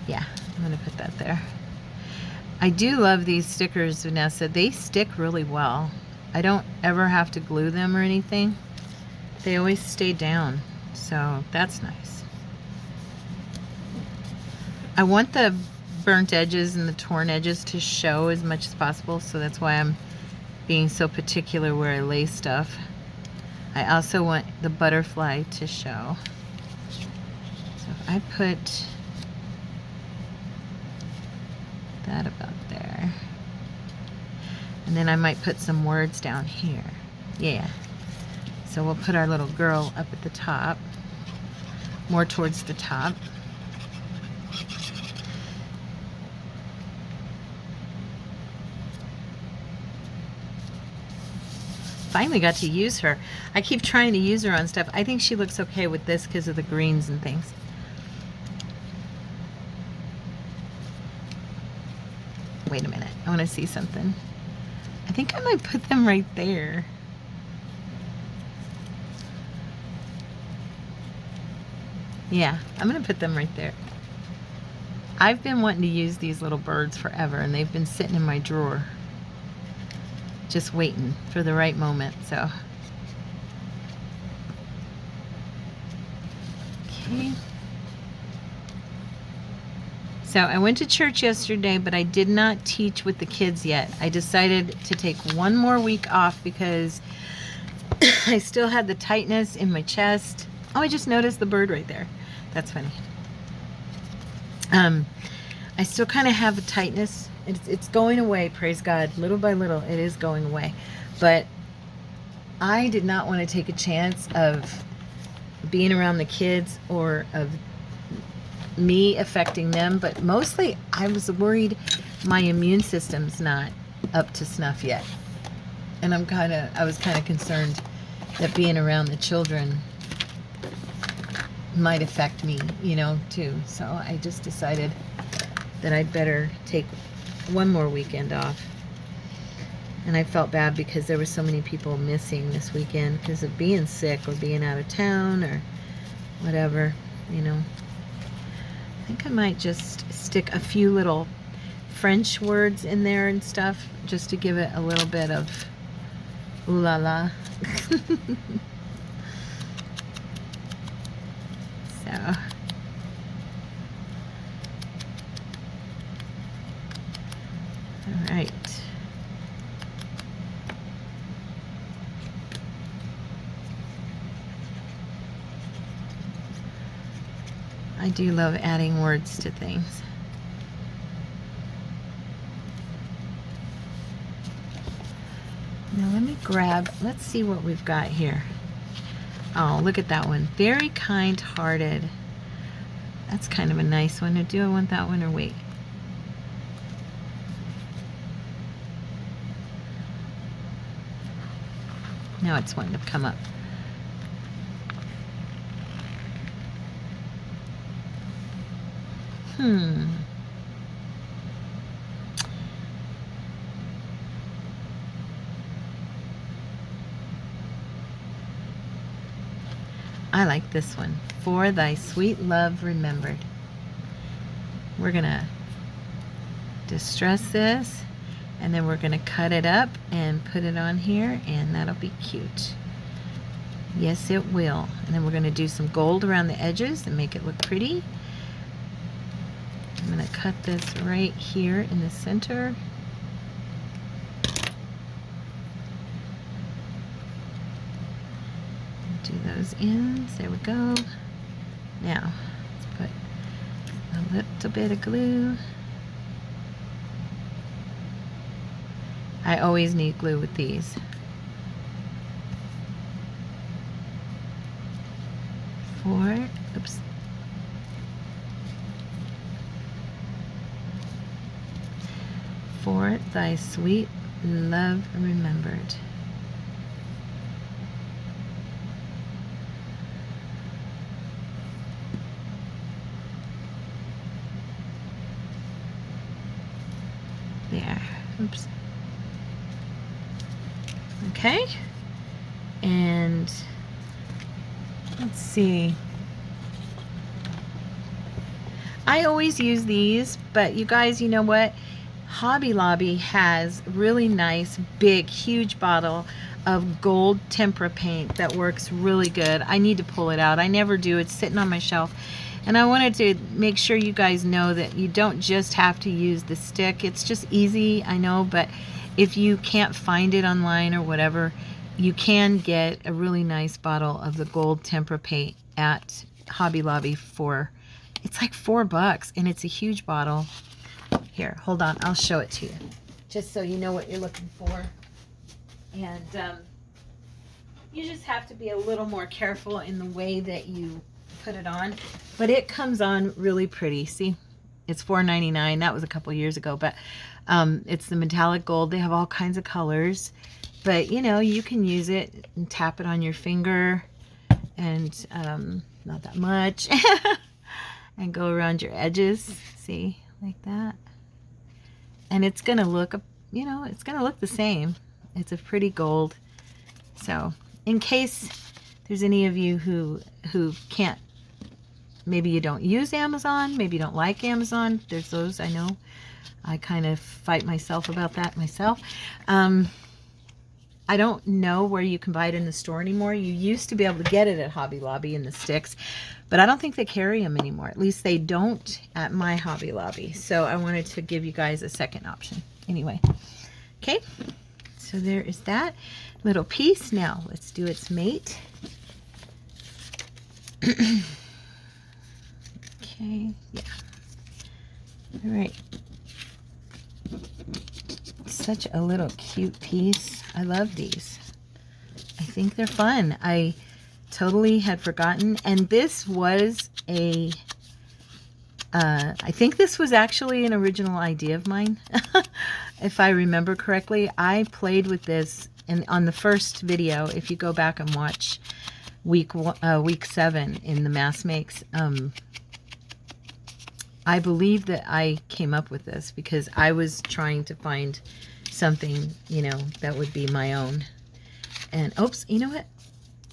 Yeah, I'm going to put that there. I do love these stickers, Vanessa. They stick really well. I don't ever have to glue them or anything. They always stay down, so that's nice. I want the burnt edges and the torn edges to show as much as possible, so that's why I'm being so particular where I lay stuff. I also want the butterfly to show. So if I put that about there, and then I might put some words down here. Yeah, so we'll put our little girl up at the top, more towards the top. Finally got to use her. I keep trying to use her on stuff. I think she looks okay with this because of the greens and things. Wait a minute, I want to see something. I think I might put them right there. Yeah, I'm going to put them right there. I've been wanting to use these little birds forever, and they've been sitting in my drawer, just waiting for the right moment. So, okay. So I went to church yesterday, but I did not teach with the kids yet. I decided to take one more week off because I still had the tightness in my chest. Oh, I just noticed the bird right there. That's funny. I still kind of have a tightness. It's going away, praise God. Little by little, it is going away. But I did not want to take a chance of being around the kids or of me affecting them, but mostly I was worried my immune system's not up to snuff yet. And I was kind of concerned that being around the children might affect me, you know, too. So I just decided that I'd better take one more weekend off. And I felt bad because there were so many people missing this weekend because of being sick or being out of town or whatever, you know. I think I might just stick a few little French words in there and stuff just to give it a little bit of ooh la la. So all right. I do love adding words to things. Now let me let's see what we've got here. Oh, look at that one. Very kind-hearted. That's kind of a nice one. Do I want that one or wait? Now it's wanting to come up. I like this one. For thy sweet love remembered. We're gonna distress this, and then we're gonna cut it up and put it on here, and that'll be cute. Yes, it will. And then we're gonna do some gold around the edges and make it look pretty. I'm gonna cut this right here in the center. Do those ends. There we go. Now, let's put a little bit of glue. I always need glue with these. For thy sweet love remembered. There. Oops. Okay. And let's see. I always use these, but you guys, you know what? Hobby Lobby has really nice, big, huge bottle of gold tempera paint that works really good. I need to pull it out. I never do. It's sitting on my shelf. And I wanted to make sure you guys know that you don't just have to use the stick. It's just easy, I know, but if you can't find it online or whatever, you can get a really nice bottle of the gold tempera paint at Hobby Lobby for, it's like $4, and it's a huge bottle. Here, hold on, I'll show it to you, just so you know what you're looking for. And you just have to be a little more careful in the way that you put it on, but it comes on really pretty. See, it's $4.99. That was a couple years ago, but it's the metallic gold. They have all kinds of colors, but you know, you can use it and tap it on your finger, and not that much, and go around your edges. See, like that. And it's gonna look, you know, it's gonna look the same. It's a pretty gold. So in case there's any of you who can't, maybe you don't use Amazon, maybe you don't like Amazon, there's those, I know. I kind of fight myself about that myself. I don't know where you can buy it in the store anymore. You used to be able to get it at Hobby Lobby in the sticks, but I don't think they carry them anymore. At least they don't at my Hobby Lobby. So I wanted to give you guys a second option. Anyway, okay, so there is that little piece. Now let's do its mate. Okay, yeah. All right. Such a little cute piece. I love these. I think they're fun. I totally had forgotten. And this was a, I think this was actually an original idea of mine. If I remember correctly, I played with this and on the first video. If you go back and watch week 7 in the Mass Makes, I believe that I came up with this because I was trying to find something, you know, that would be my own. And oops, you know what?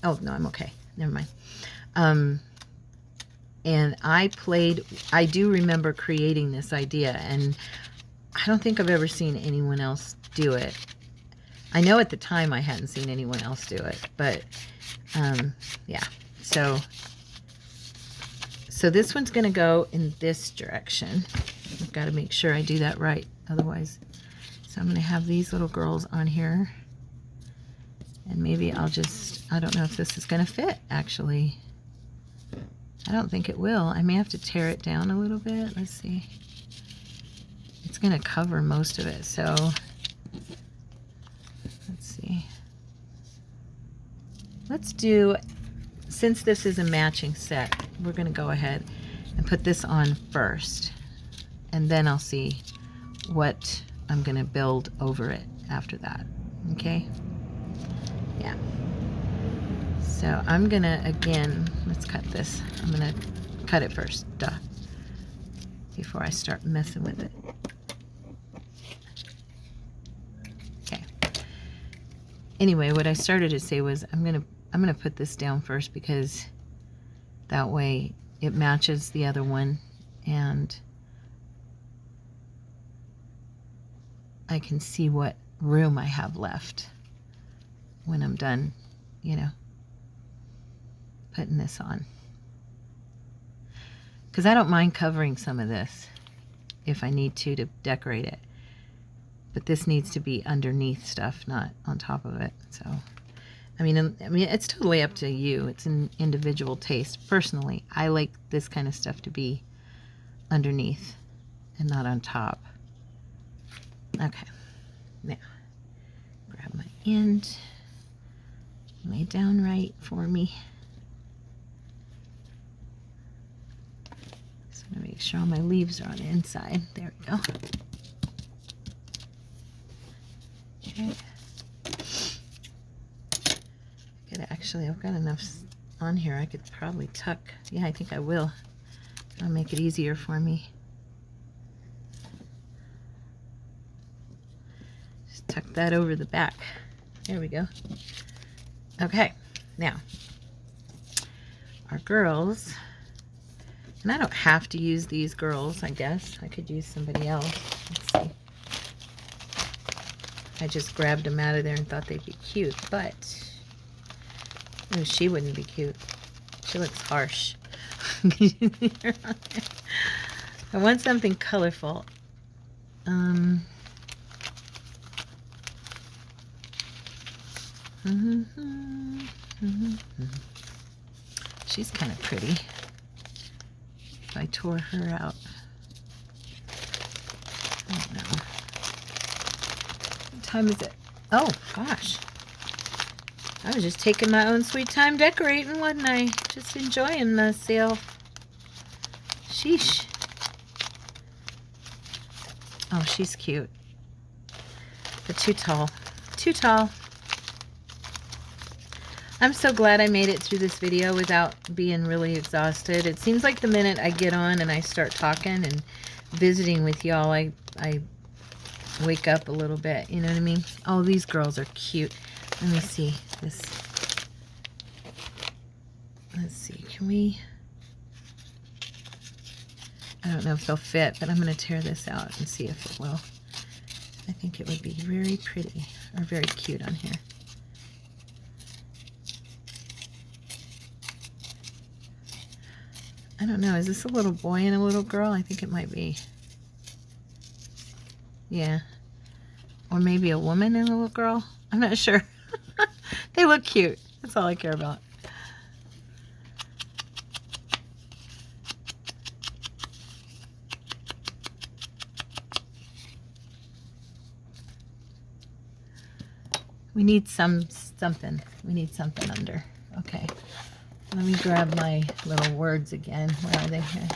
Oh no, I'm okay. Never mind. And I do remember creating this idea, and I don't think I've ever seen anyone else do it. I know at the time I hadn't seen anyone else do it, but yeah. So this one's going to go in this direction. I've got to make sure I do that right, otherwise. So I'm going to have these little girls on here, and maybe I'll just, I don't know if this is going to fit, actually. I don't think it will. I may have to tear it down a little bit. Let's see. It's going to cover most of it, so let's see. Let's do, since this is a matching set, we're going to go ahead and put this on first, and then I'll see what I'm going to build over it after that. Okay? Yeah. So I'm going to, again, let's cut this. I'm going to cut it first, duh, before I start messing with it. Okay. Anyway, what I started to say was I'm going to put this down first because that way it matches the other one, and I can see what room I have left when I'm done, you know, putting this on. Because I don't mind covering some of this if I need to decorate it. But this needs to be underneath stuff, not on top of it. So, I mean, it's totally up to you. It's an individual taste. Personally, I like this kind of stuff to be underneath and not on top. Okay, now grab my end, lay down right for me. Just gonna make sure all my leaves are on the inside. There we go. Okay. Actually, I've got enough on here. I could probably tuck. Yeah, I think I will. That'll make it easier for me. Just tuck that over the back. There we go. Okay, now our girls, and I don't have to use these girls, I guess. I could use somebody else. Let's see. I just grabbed them out of there and thought they'd be cute, but oh, she wouldn't be cute. She looks harsh. I want something colorful. She's kind of pretty. If I tore her out. I don't know. What time is it? Oh, gosh. I was just taking my own sweet time decorating, wasn't I? Just enjoying the sale. Sheesh. Oh, she's cute. But too tall. Too tall. I'm so glad I made it through this video without being really exhausted. It seems like the minute I get on and I start talking and visiting with y'all, I wake up a little bit. You know what I mean? Oh, these girls are cute. Let me see this. Let's see, can we? I don't know if they'll fit, but I'm going to tear this out and see if it will. I think it would be very pretty or very cute on here. I don't know, is this a little boy and a little girl? I think it might be. Yeah. Or maybe a woman and a little girl. I'm not sure. They look cute. That's all I care about. We need something. We need something under. Okay. Let me grab my little words again. Where are they here?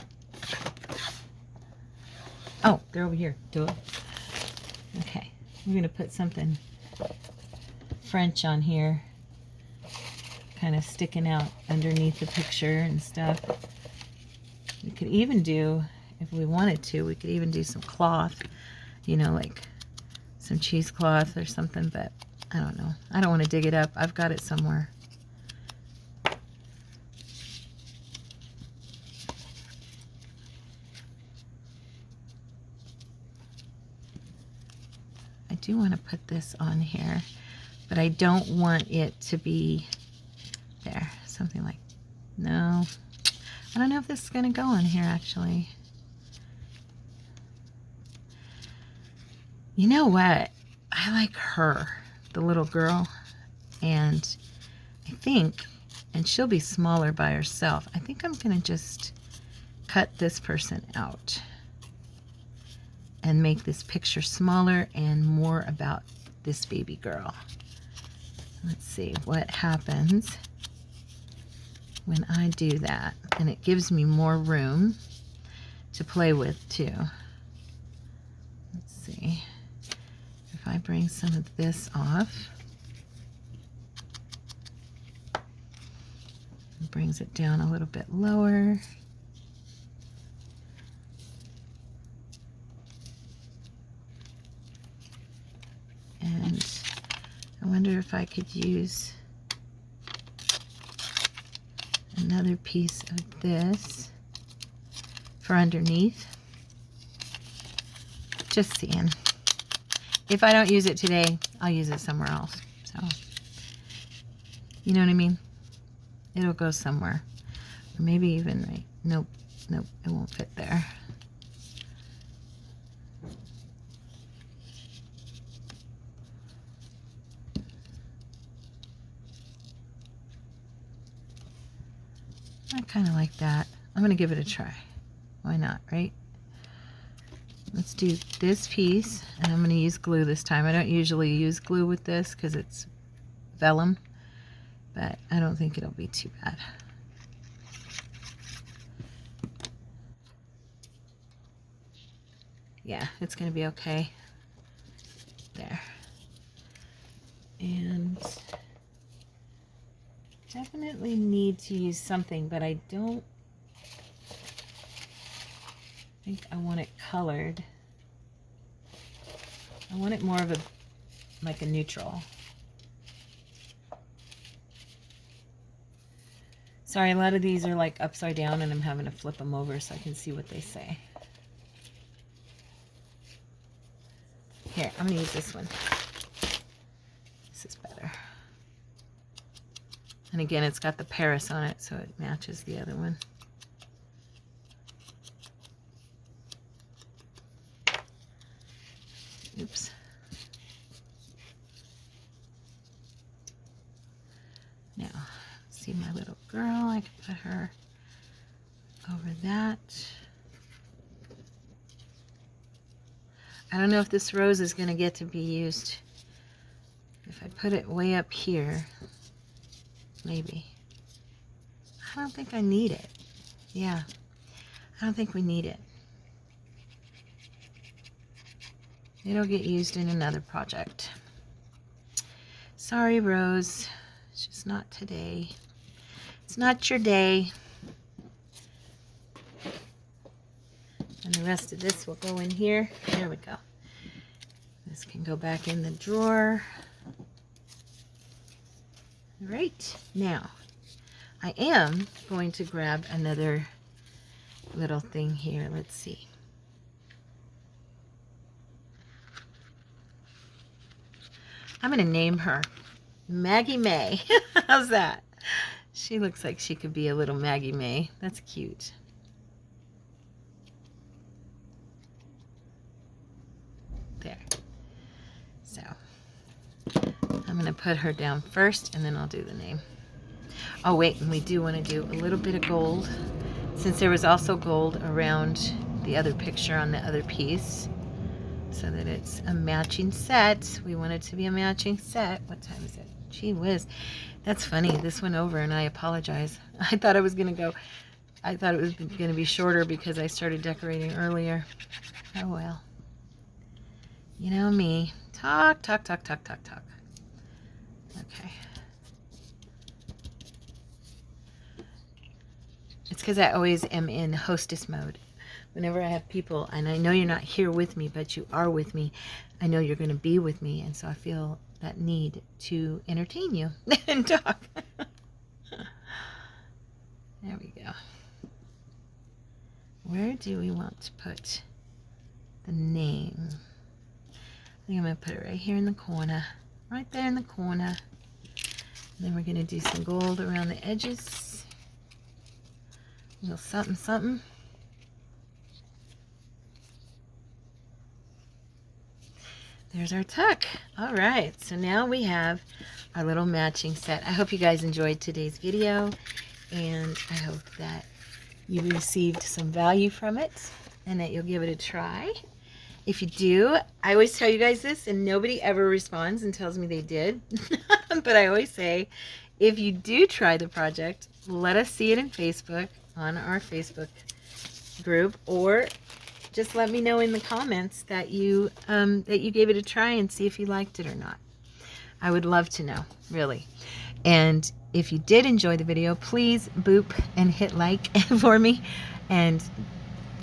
Oh, they're over here. Do it. Okay. We're going to put something French on here. Kind of sticking out underneath the picture and stuff. We could even do, if we wanted to, we could even do some cloth. You know, like some cheesecloth or something, but I don't know. I don't want to dig it up. I've got it somewhere. I do want to put this on here, but I don't want it to be there. Something like, no. I don't know if this is going to go on here, actually. You know what? I like her, the little girl, and I think, and she'll be smaller by herself, I think I'm going to just cut this person out and make this picture smaller and more about this baby girl. Let's see what happens when I do that. And it gives me more room to play with too. Let's see. If I bring some of this off, it brings it down a little bit lower. And I wonder if I could use another piece of this for underneath. Just seeing. If I don't use it today, I'll use it somewhere else. So, you know what I mean? It'll go somewhere. Or maybe even right. Nope, nope, it won't fit there. I kind of like that. I'm going to give it a try. Why not, right? Let's do this piece, and I'm going to use glue this time. I don't usually use glue with this because it's vellum, but I don't think it'll be too bad. Yeah, it's going to be okay. There. And definitely need to use something, but I don't think I want it colored. I want it more of a, like a neutral. Sorry, a lot of these are like upside down and I'm having to flip them over so I can see what they say. Here, I'm gonna use this one. This is better. And again, it's got the Paris on it, so it matches the other one. Oops. Now, see my little girl. I can put her over that. I don't know if this rose is going to get to be used. If I put it way up here, maybe. I don't think I need it. Yeah, I don't think we need it. It'll get used in another project. Sorry, Rose. It's just not today. It's not your day. And the rest of this will go in here. There we go. This can go back in the drawer. All right. Now, I am going to grab another little thing here. Let's see. I'm going to name her Maggie May. How's that? She looks like she could be a little Maggie May. That's cute. There. So, I'm going to put her down first, and then I'll do the name. Oh, wait, and we do want to do a little bit of gold. Since there was also gold around the other picture on the other piece, so that it's a matching set. We want it to be a matching set. What time is it? Gee whiz. That's funny. This went over, and I apologize. I thought it was going to be shorter because I started decorating earlier. Oh well. You know me. Talk. Okay. It's because I always am in hostess mode. Whenever I have people, and I know you're not here with me, but you are with me, I know you're going to be with me, and so I feel that need to entertain you and talk. There we go. Where do we want to put the name? I think I'm going to put it right here in the corner. Right there in the corner. And then we're going to do some gold around the edges. A little something, something. There's our tuck. All right, so now we have our little matching set. I hope you guys enjoyed today's video, and I hope that you received some value from it and that you'll give it a try. If you do, I always tell you guys this, and nobody ever responds and tells me they did. But I always say, if you do try the project, let us see it in Facebook, on our Facebook group, or just let me know in the comments that you gave it a try and see if you liked it or not. I would love to know, really. And if you did enjoy the video, please boop and hit like for me, and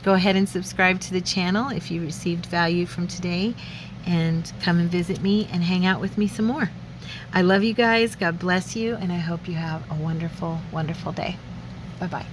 go ahead and subscribe to the channel if you received value from today, and come and visit me and hang out with me some more. I love you guys. God bless you, and I hope you have a wonderful, wonderful day. Bye-bye.